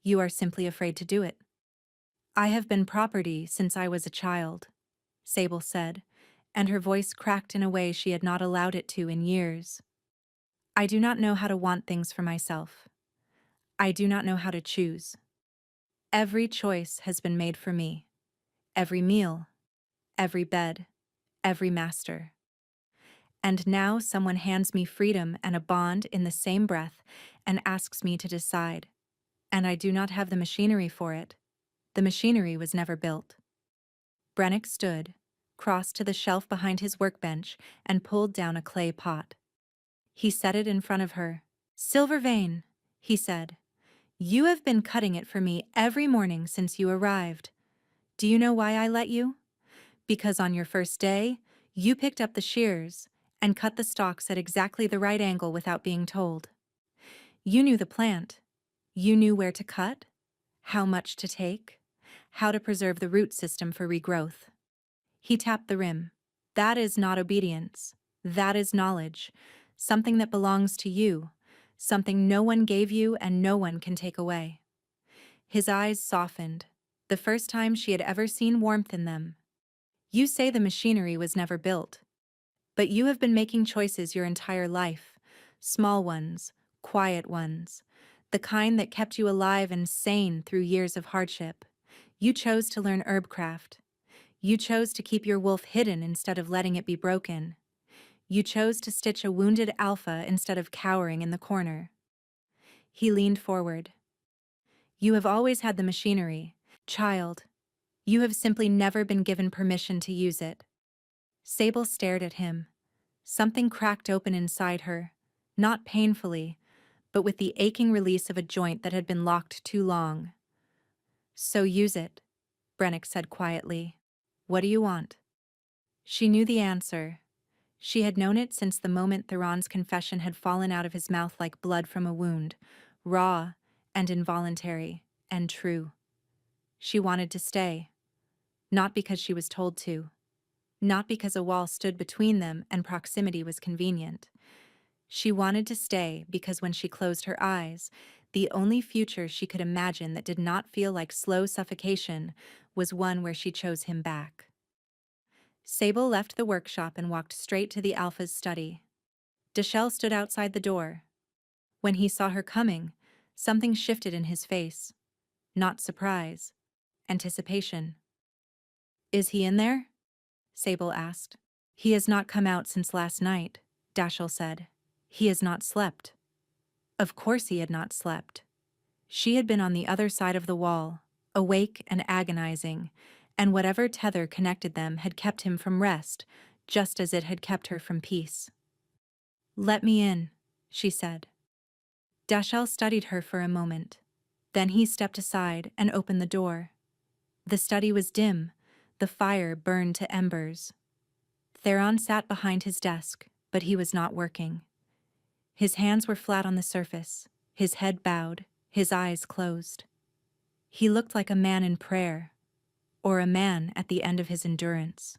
You are simply afraid to do it. I have been property since I was a child, Sable said, and her voice cracked in a way she had not allowed it to in years. I do not know how to want things for myself. I do not know how to choose. Every choice has been made for me. Every meal, every bed, every master. And now someone hands me freedom and a bond in the same breath and asks me to decide. And I do not have the machinery for it. The machinery was never built. Brennick stood, crossed to the shelf behind his workbench, and pulled down a clay pot. He set it in front of her. Silver vein, he said. You have been cutting it for me every morning since you arrived. Do you know why I let you? Because on your first day, you picked up the shears and cut the stalks at exactly the right angle without being told. You knew the plant. You knew where to cut, how much to take, how to preserve the root system for regrowth. He tapped the rim. That is not obedience. That is knowledge. Something that belongs to you. Something no one gave you and no one can take away. His eyes softened, the first time she had ever seen warmth in them. You say the machinery was never built. But you have been making choices your entire life. Small ones, quiet ones. The kind that kept you alive and sane through years of hardship. You chose to learn herbcraft. You chose to keep your wolf hidden instead of letting it be broken. You chose to stitch a wounded alpha instead of cowering in the corner. He leaned forward. You have always had the machinery, child. You have simply never been given permission to use it. Sable stared at him. Something cracked open inside her, not painfully, but with the aching release of a joint that had been locked too long. So use it, Brennick said quietly. What do you want? She knew the answer. She had known it since the moment Theron's confession had fallen out of his mouth like blood from a wound, raw and involuntary and true. She wanted to stay, not because she was told to, not because a wall stood between them and proximity was convenient. She wanted to stay because when she closed her eyes, the only future she could imagine that did not feel like slow suffocation was one where she chose him back. Sable left the workshop and walked straight to the Alpha's study. Deshelle stood outside the door. When he saw her coming, something shifted in his face. Not surprise, anticipation. Is he in there? Sable asked. He has not come out since last night, Dashel said. He has not slept. Of course he had not slept. She had been on the other side of the wall, awake and agonizing, and whatever tether connected them had kept him from rest, just as it had kept her from peace. Let me in, she said. Dashel studied her for a moment. Then he stepped aside and opened the door. The study was dim, the fire burned to embers. Theron sat behind his desk, but he was not working. His hands were flat on the surface, his head bowed, his eyes closed. He looked like a man in prayer, or a man at the end of his endurance.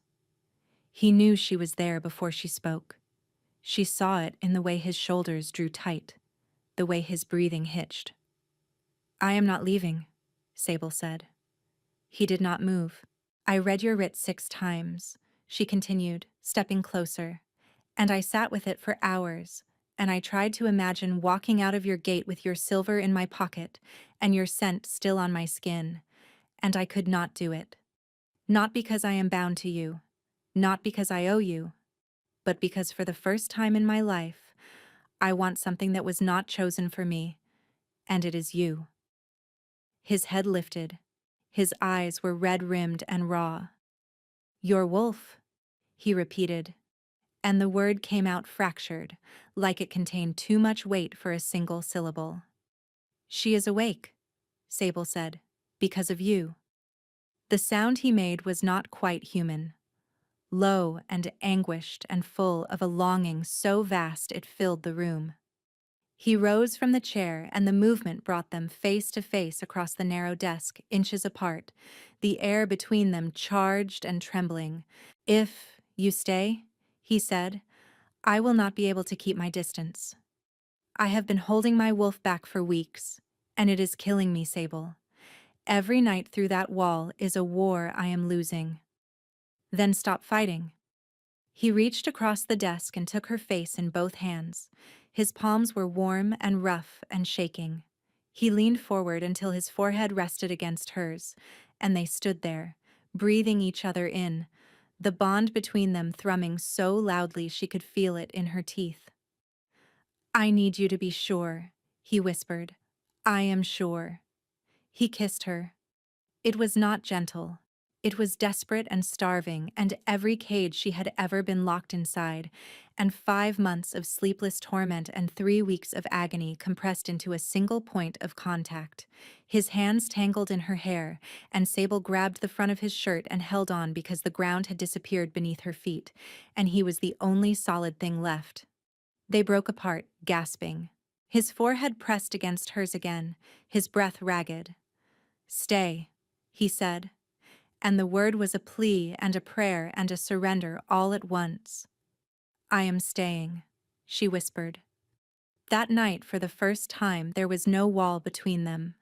He knew she was there before she spoke. She saw it in the way his shoulders drew tight, the way his breathing hitched. I am not leaving, Sable said. He did not move. I read your writ 6 times, she continued, stepping closer, and I sat with it for hours, and I tried to imagine walking out of your gate with your silver in my pocket and your scent still on my skin, and I could not do it. Not because I am bound to you, not because I owe you, but because for the first time in my life, I want something that was not chosen for me, and it is you. His head lifted. His eyes were red-rimmed and raw. Your wolf, he repeated, and the word came out fractured, like it contained too much weight for a single syllable. She is awake, Sable said, because of you. The sound he made was not quite human. low and anguished and full of a longing so vast it filled the room. He rose from the chair, and the movement brought them face to face across the narrow desk, inches apart, the air between them charged and trembling. "If you stay," he said, "I will not be able to keep my distance. I have been holding my wolf back for weeks, and it is killing me, Sable. Every night through that wall is a war I am losing." "Then stop fighting." He reached across the desk and took her face in both hands. His palms were warm and rough and shaking. He leaned forward until his forehead rested against hers, and they stood there, breathing each other in, the bond between them thrumming so loudly she could feel it in her teeth. "I need you to be sure," he whispered. "I am sure." He kissed her. It was not gentle. It was desperate and starving, and every cage she had ever been locked inside, and 5 months of sleepless torment and 3 weeks of agony compressed into a single point of contact. His hands tangled in her hair, and Sable grabbed the front of his shirt and held on because the ground had disappeared beneath her feet, and he was the only solid thing left. They broke apart, gasping. His forehead pressed against hers again, his breath ragged. "Stay," he said, and the word was a plea and a prayer and a surrender all at once. "I am staying," she whispered. That night, for the first time, there was no wall between them.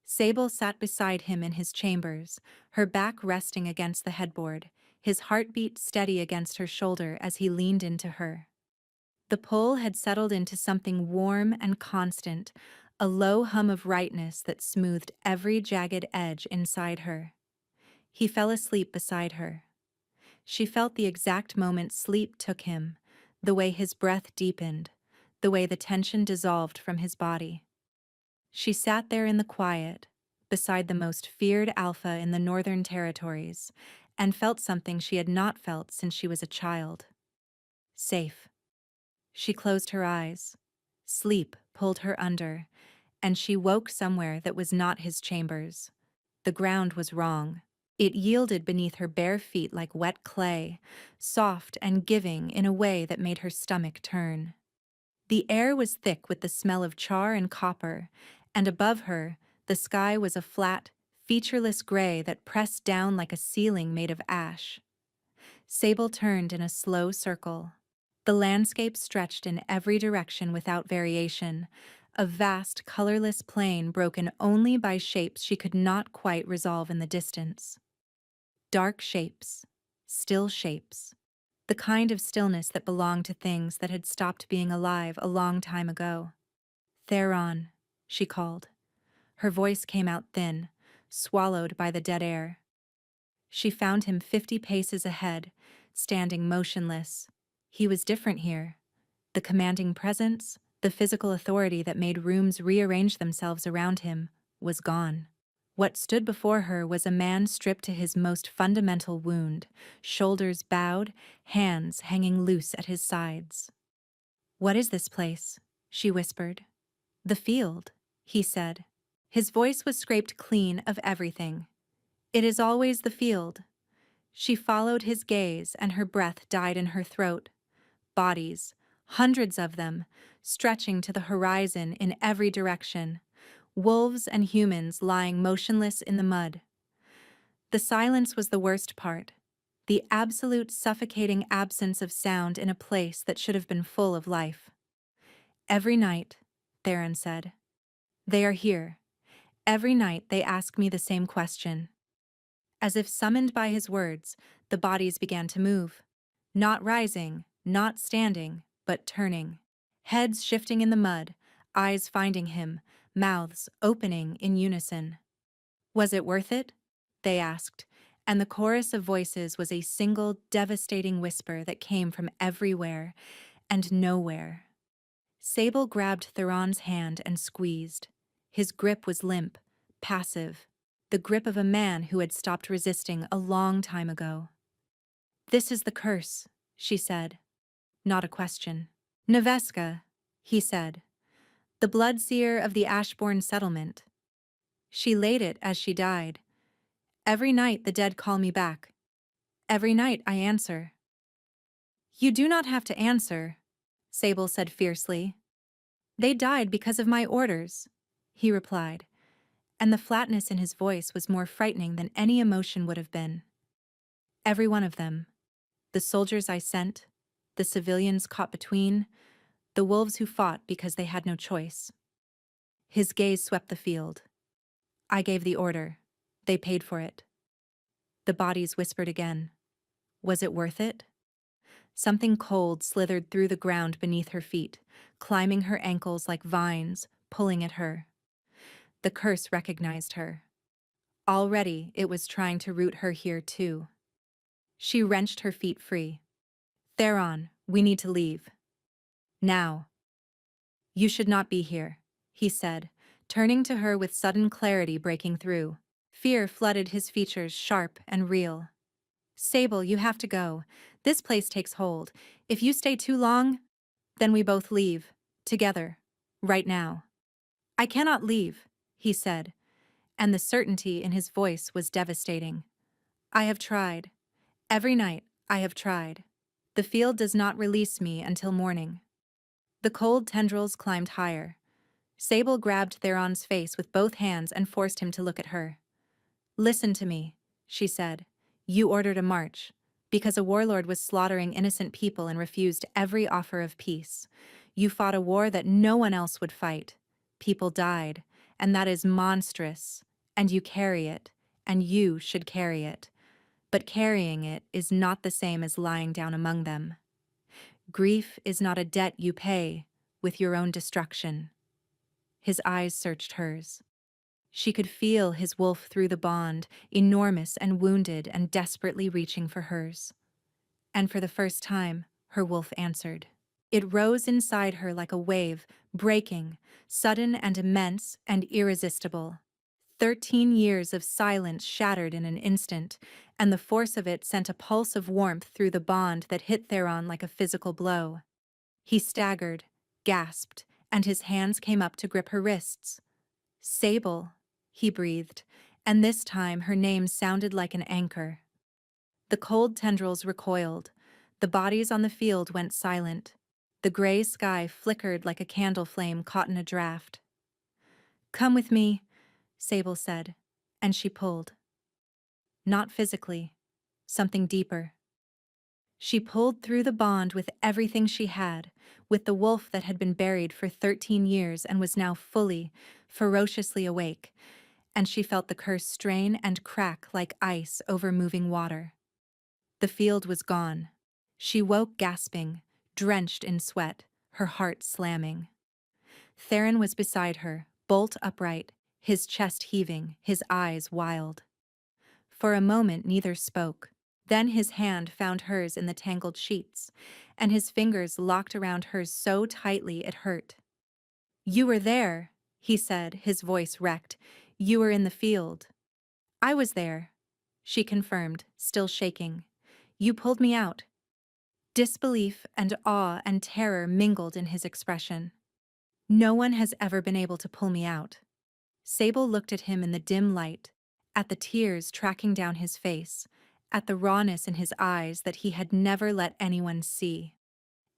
Sable sat beside him in his chambers, her back resting against the headboard, his heartbeat steady against her shoulder as he leaned into her. The pull had settled into something warm and constant, a low hum of rightness that smoothed every jagged edge inside her. He fell asleep beside her. She felt the exact moment sleep took him, the way his breath deepened, the way the tension dissolved from his body. She sat there in the quiet, beside the most feared alpha in the Northern Territories, and felt something she had not felt since she was a child. Safe. She closed her eyes. Sleep pulled her under, and she woke somewhere that was not his chambers. The ground was wrong. It yielded beneath her bare feet like wet clay, soft and giving in a way that made her stomach turn. The air was thick with the smell of char and copper, and above her, the sky was a flat, featureless gray that pressed down like a ceiling made of ash. Sable turned in a slow circle. The landscape stretched in every direction without variation, a vast, colorless plain broken only by shapes she could not quite resolve in the distance. Dark shapes, still shapes, the kind of stillness that belonged to things that had stopped being alive a long time ago. "Theron," she called. Her voice came out thin, swallowed by the dead air. She found him 50 paces ahead, standing motionless. He was different here. The commanding presence, the physical authority that made rooms rearrange themselves around him, was gone. What stood before her was a man stripped to his most fundamental wound, shoulders bowed, hands hanging loose at his sides. "What is this place?" she whispered. "The field," he said. His voice was scraped clean of everything. "It is always the field." She followed his gaze, and her breath died in her throat. Bodies, hundreds of them, stretching to the horizon in every direction. Wolves and humans lying motionless in the mud. The silence was the worst part. The absolute suffocating absence of sound in a place that should have been full of life. "Every night," Theron said. "They are here. Every night they ask me the same question." As if summoned by his words, the bodies began to move. Not rising, not standing, but turning. Heads shifting in the mud, eyes finding him, mouths opening in unison. "Was it worth it?" they asked, and the chorus of voices was a single devastating whisper that came from everywhere and nowhere. Sable grabbed Theron's hand and squeezed. His grip was limp, passive, the grip of a man who had stopped resisting a long time ago. "This is the curse," she said. Not a question. "Neveska," he said. "The bloodseer of the Ashbourne settlement. She laid it as she died. Every night the dead call me back. Every night I answer. You do not have to answer, Sable said fiercely. They died because of my orders, he replied, and the flatness in his voice was more frightening than any emotion would have been. Every one of them. The soldiers I sent, the civilians caught between, the wolves who fought because they had no choice. His gaze swept the field. I gave the order. They paid for it. The bodies whispered again. Was it worth it? Something cold slithered through the ground beneath her feet, climbing her ankles like vines, pulling at her. The curse recognized her. Already it was trying to root her here too. She wrenched her feet free. Theron, we need to leave. Now. You should not be here, he said, turning to her with sudden clarity breaking through. Fear flooded his features, sharp and real. Sable, you have to go. This place takes hold. If you stay too long, then we both leave. Together. Right now. I cannot leave, he said, and the certainty in his voice was devastating. I have tried. Every night, I have tried. The field does not release me until morning. The cold tendrils climbed higher. Sable grabbed Theron's face with both hands and forced him to look at her. Listen to me, she said. You ordered a march, because a warlord was slaughtering innocent people and refused every offer of peace. You fought a war that no one else would fight. People died, and that is monstrous, and you carry it, and you should carry it. But carrying it is not the same as lying down among them. Grief is not a debt you pay with your own destruction. His eyes searched hers. She could feel his wolf through the bond, enormous and wounded and desperately reaching for hers. And for the first time, her wolf answered. It rose inside her like a wave, breaking, sudden and immense and irresistible. 13 years of silence shattered in an instant, and the force of it sent a pulse of warmth through the bond that hit Theron like a physical blow. He staggered, gasped, and his hands came up to grip her wrists. Sable, he breathed, and this time her name sounded like an anchor. The cold tendrils recoiled. The bodies on the field went silent. The gray sky flickered like a candle flame caught in a draft. Come with me, Sable said, and she pulled. Not physically, something deeper. She pulled through the bond with everything she had, with the wolf that had been buried for 13 years and was now fully, ferociously awake, and she felt the curse strain and crack like ice over moving water. The field was gone. She woke gasping, drenched in sweat, her heart slamming. Theron was beside her, bolt upright, his chest heaving, his eyes wild. For a moment neither spoke. Then his hand found hers in the tangled sheets, and his fingers locked around hers so tightly it hurt. You were there, he said, his voice wrecked. You were in the field. I was there, she confirmed, still shaking. You pulled me out. Disbelief and awe and terror mingled in his expression. No one has ever been able to pull me out. Sable looked at him in the dim light, at the tears tracking down his face, at the rawness in his eyes that he had never let anyone see.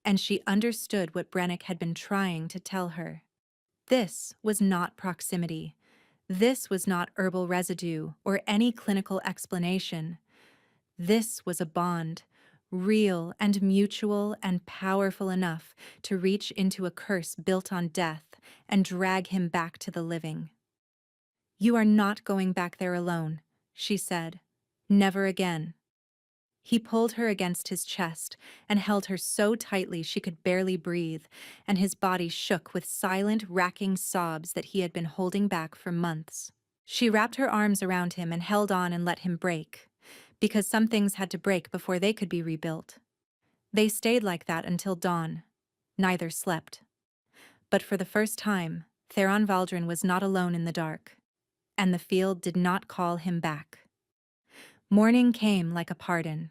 And she understood what Brennick had been trying to tell her. This was not proximity. This was not herbal residue or any clinical explanation. This was a bond, real and mutual and powerful enough to reach into a curse built on death and drag him back to the living. You are not going back there alone, she said. Never again. He pulled her against his chest and held her so tightly she could barely breathe, and his body shook with silent, racking sobs that he had been holding back for months. She wrapped her arms around him and held on and let him break, because some things had to break before they could be rebuilt. They stayed like that until dawn. Neither slept. But for the first time, Theron Valdrin was not alone in the dark, and the field did not call him back. Morning came like a pardon.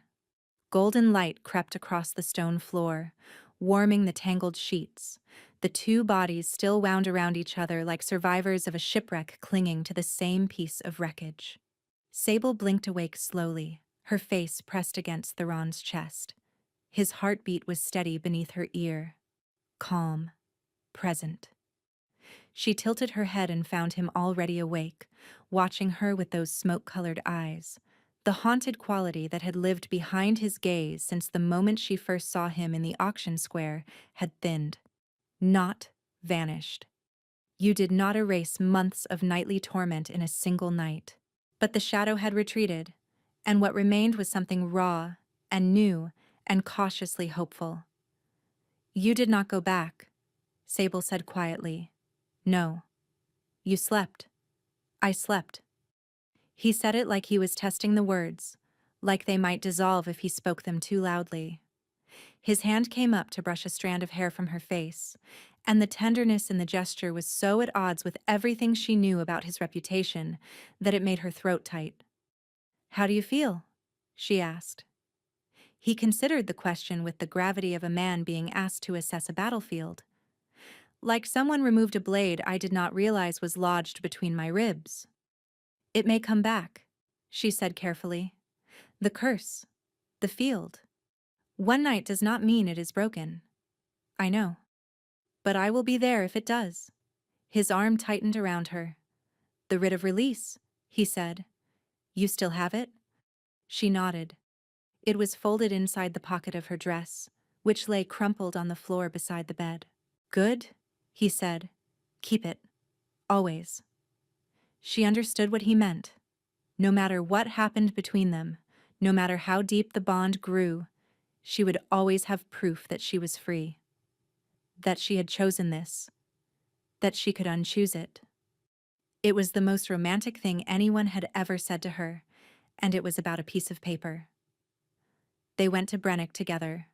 Golden light crept across the stone floor, warming the tangled sheets. The two bodies still wound around each other like survivors of a shipwreck clinging to the same piece of wreckage. Sable blinked awake slowly, her face pressed against Theron's chest. His heartbeat was steady beneath her ear. Calm. Present. She tilted her head and found him already awake, watching her with those smoke-colored eyes. The haunted quality that had lived behind his gaze since the moment she first saw him in the auction square had thinned. Not vanished. You did not erase months of nightly torment in a single night. But the shadow had retreated, and what remained was something raw and new and cautiously hopeful. You did not go back, Sable said quietly. No. You slept. I slept. He said it like he was testing the words, like they might dissolve if he spoke them too loudly. His hand came up to brush a strand of hair from her face, and the tenderness in the gesture was so at odds with everything she knew about his reputation that it made her throat tight. "How do you feel?" she asked. He considered the question with the gravity of a man being asked to assess a battlefield. "Like someone removed a blade I did not realize was lodged between my ribs." "It may come back," she said carefully. "The curse. The field. One night does not mean it is broken." "I know. But I will be there if it does." His arm tightened around her. "The writ of release," he said. "You still have it?" She nodded. It was folded inside the pocket of her dress, which lay crumpled on the floor beside the bed. "Good," he said. "Keep it. Always." She understood what he meant. No matter what happened between them, no matter how deep the bond grew, she would always have proof that she was free. That she had chosen this. That she could unchoose it. It was the most romantic thing anyone had ever said to her, and it was about a piece of paper. They went to Brennick together.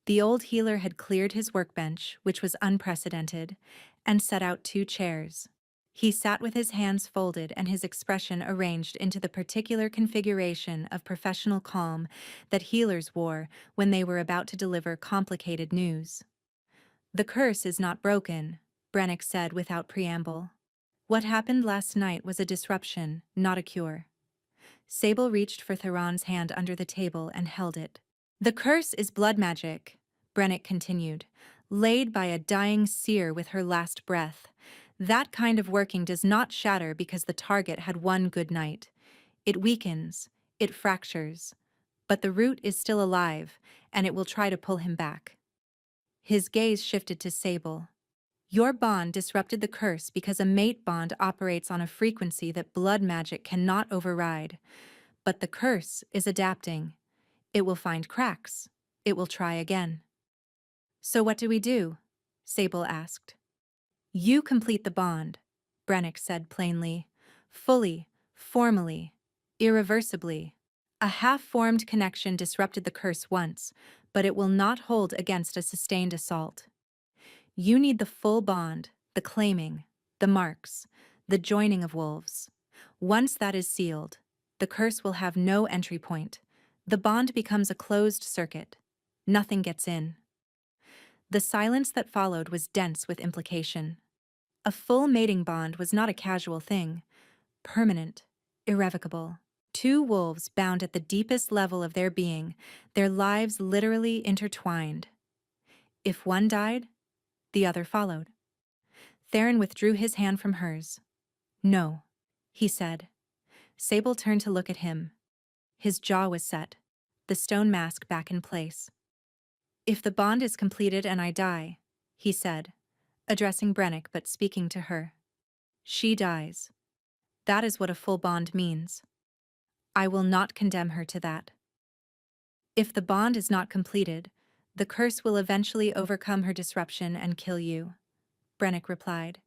The old healer had cleared his workbench, which was unprecedented, and set out 2 chairs. He sat with his hands folded and his expression arranged into the particular configuration of professional calm that healers wore when they were about to deliver complicated news. "The curse is not broken," Brennick said without preamble. "What happened last night was a disruption, not a cure." Sable reached for Theron's hand under the table and held it. "The curse is blood magic," Brennick continued, "laid by a dying seer with her last breath. That kind of working does not shatter because the target had one good night. It weakens, it fractures, but the root is still alive, and it will try to pull him back." His gaze shifted to Sable. "Your bond disrupted the curse because a mate bond operates on a frequency that blood magic cannot override. But the curse is adapting. It will find cracks. It will try again." "So what do we do?" Sable asked. "You complete the bond," Brennick said plainly. "Fully, formally, irreversibly. A half-formed connection disrupted the curse once, but it will not hold against a sustained assault. You need the full bond, the claiming, the marks, the joining of wolves. Once that is sealed, the curse will have no entry point. The bond becomes a closed circuit. Nothing gets in." The silence that followed was dense with implication. A full mating bond was not a casual thing. Permanent, irrevocable. 2 wolves bound at the deepest level of their being, their lives literally intertwined. If one died, the other followed. Theron withdrew his hand from hers. "No," he said. Sable turned to look at him. His jaw was set, the stone mask back in place. "If the bond is completed and I die," he said, addressing Brennick but speaking to her, "she dies. That is what a full bond means. I will not condemn her to that. If the bond is not completed, the curse will eventually overcome her disruption and kill you," Brennick replied,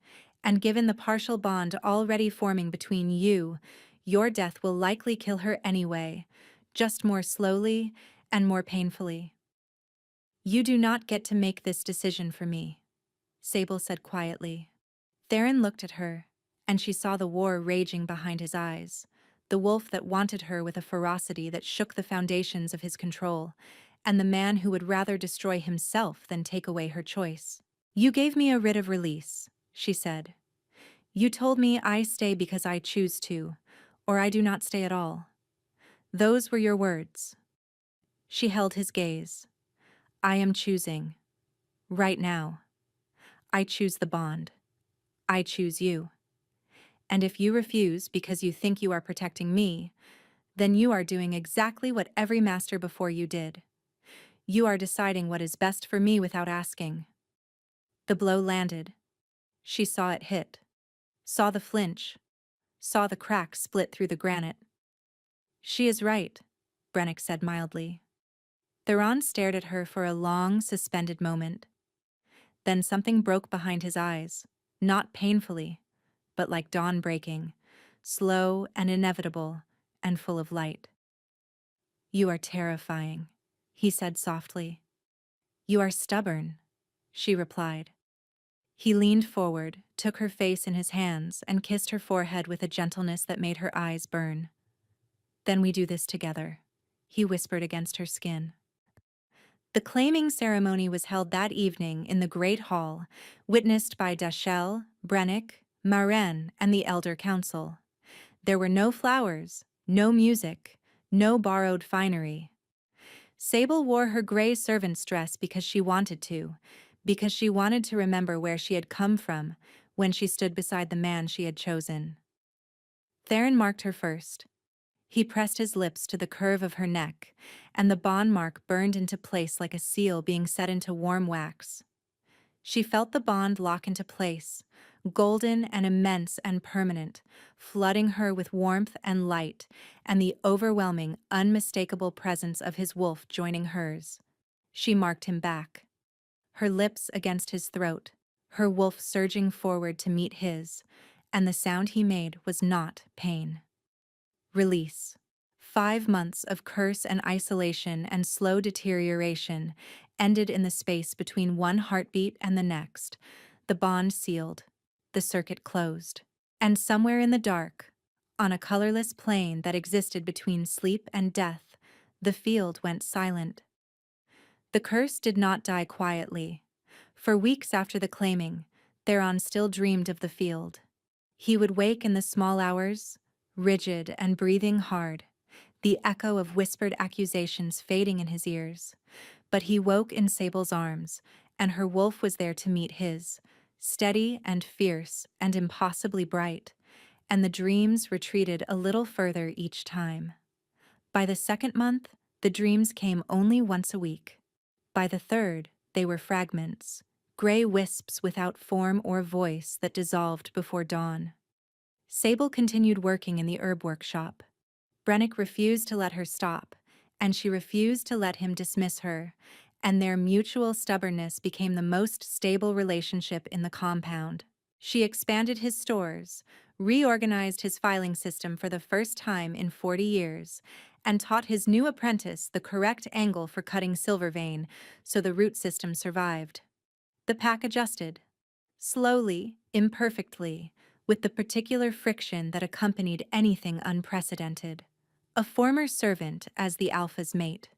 "and given the partial bond already forming between you, your death will likely kill her anyway, just more slowly and more painfully." "You do not get to make this decision for me," Sable said quietly. Theron looked at her, and she saw the war raging behind his eyes, the wolf that wanted her with a ferocity that shook the foundations of his control, and the man who would rather destroy himself than take away her choice. "You gave me a writ of release," she said. "You told me I stay because I choose to, or I do not stay at all. Those were your words." She held his gaze. I am choosing. Right now. I choose the bond. I choose you. And if you refuse because you think you are protecting me, then you are doing exactly what every master before you did. You are deciding what is best for me without asking. The blow landed. She saw it hit. Saw the flinch. Saw the crack split through the granite. She is right, Brennick said mildly. Theron stared at her for a long, suspended moment. Then something broke behind his eyes, not painfully, but like dawn breaking, slow and inevitable and full of light. You are terrifying, he said softly. You are stubborn, she replied. He leaned forward, took her face in his hands, and kissed her forehead with a gentleness that made her eyes burn. Then we do this together, he whispered against her skin. The claiming ceremony was held that evening in the Great Hall, witnessed by Dashiell, Brennick, Maren, and the Elder Council. There were no flowers, no music, no borrowed finery. Sable wore her gray servant's dress because she wanted to remember where she had come from when she stood beside the man she had chosen. Theron marked her first. He pressed his lips to the curve of her neck, and the bond mark burned into place like a seal being set into warm wax. She felt the bond lock into place, golden and immense and permanent, flooding her with warmth and light, and the overwhelming, unmistakable presence of his wolf joining hers. She marked him back, her lips against his throat, her wolf surging forward to meet his, and the sound he made was not pain. Release. 5 months of curse and isolation and slow deterioration ended in the space between one heartbeat and the next, the bond sealed, the circuit closed. And somewhere in the dark, on a colorless plain that existed between sleep and death, the field went silent. The curse did not die quietly. For weeks after the claiming, Theron still dreamed of the field. He would wake in the small hours, rigid and breathing hard, the echo of whispered accusations fading in his ears. But he woke in Sable's arms, and her wolf was there to meet his, steady and fierce and impossibly bright, and the dreams retreated a little further each time. By the second month, the dreams came only once a week. By the third, they were fragments, gray wisps without form or voice that dissolved before dawn. Sable continued working in the herb workshop. Brennick refused to let her stop, and she refused to let him dismiss her, and their mutual stubbornness became the most stable relationship in the compound. She expanded his stores, reorganized his filing system for the first time in 40 years, and taught his new apprentice the correct angle for cutting silver vein so the root system survived. The pack adjusted. Slowly, imperfectly, with the particular friction that accompanied anything unprecedented. A former servant as the alpha's mate.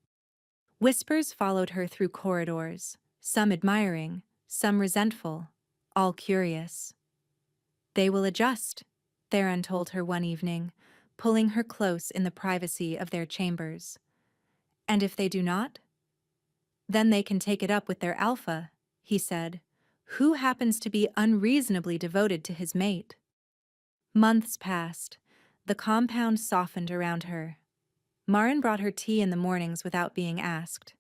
Whispers followed her through corridors, some admiring, some resentful, all curious. They will adjust, Theron told her one evening, pulling her close in the privacy of their chambers. And if they do not? Then they can take it up with their alpha, he said, who happens to be unreasonably devoted to his mate. Months passed. The compound softened around her. Maren brought her tea in the mornings without being asked.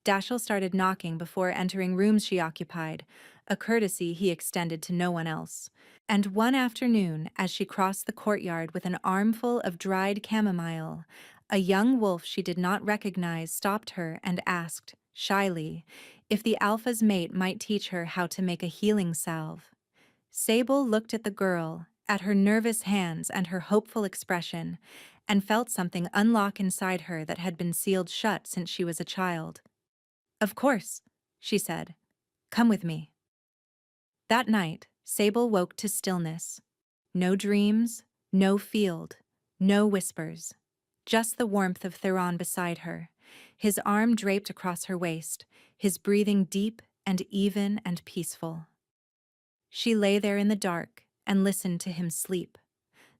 Dashiell started knocking before entering rooms she occupied, a courtesy he extended to no one else. And one afternoon, as she crossed the courtyard with an armful of dried chamomile, a young wolf she did not recognize stopped her and asked, shyly, if the alpha's mate might teach her how to make a healing salve. Sable looked at the girl, at her nervous hands and her hopeful expression, and felt something unlock inside her that had been sealed shut since she was a child. Of course, she said. Come with me. That night, Sable woke to stillness. No dreams, no field, no whispers. Just the warmth of Theron beside her, his arm draped across her waist, his breathing deep and even and peaceful. She lay there in the dark and listened to him sleep,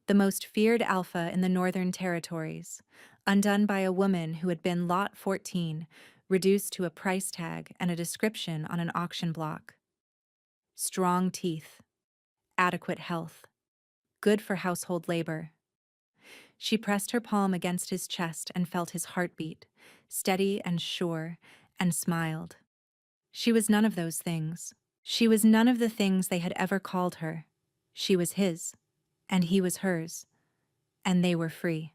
the most feared alpha in the Northern Territories, undone by a woman who had been Lot 14, reduced to a price tag and a description on an auction block. Strong teeth, adequate health, good for household labor. She pressed her palm against his chest and felt his heartbeat, steady and sure, and smiled. She was none of those things. She was none of the things they had ever called her. She was his, and he was hers, and they were free.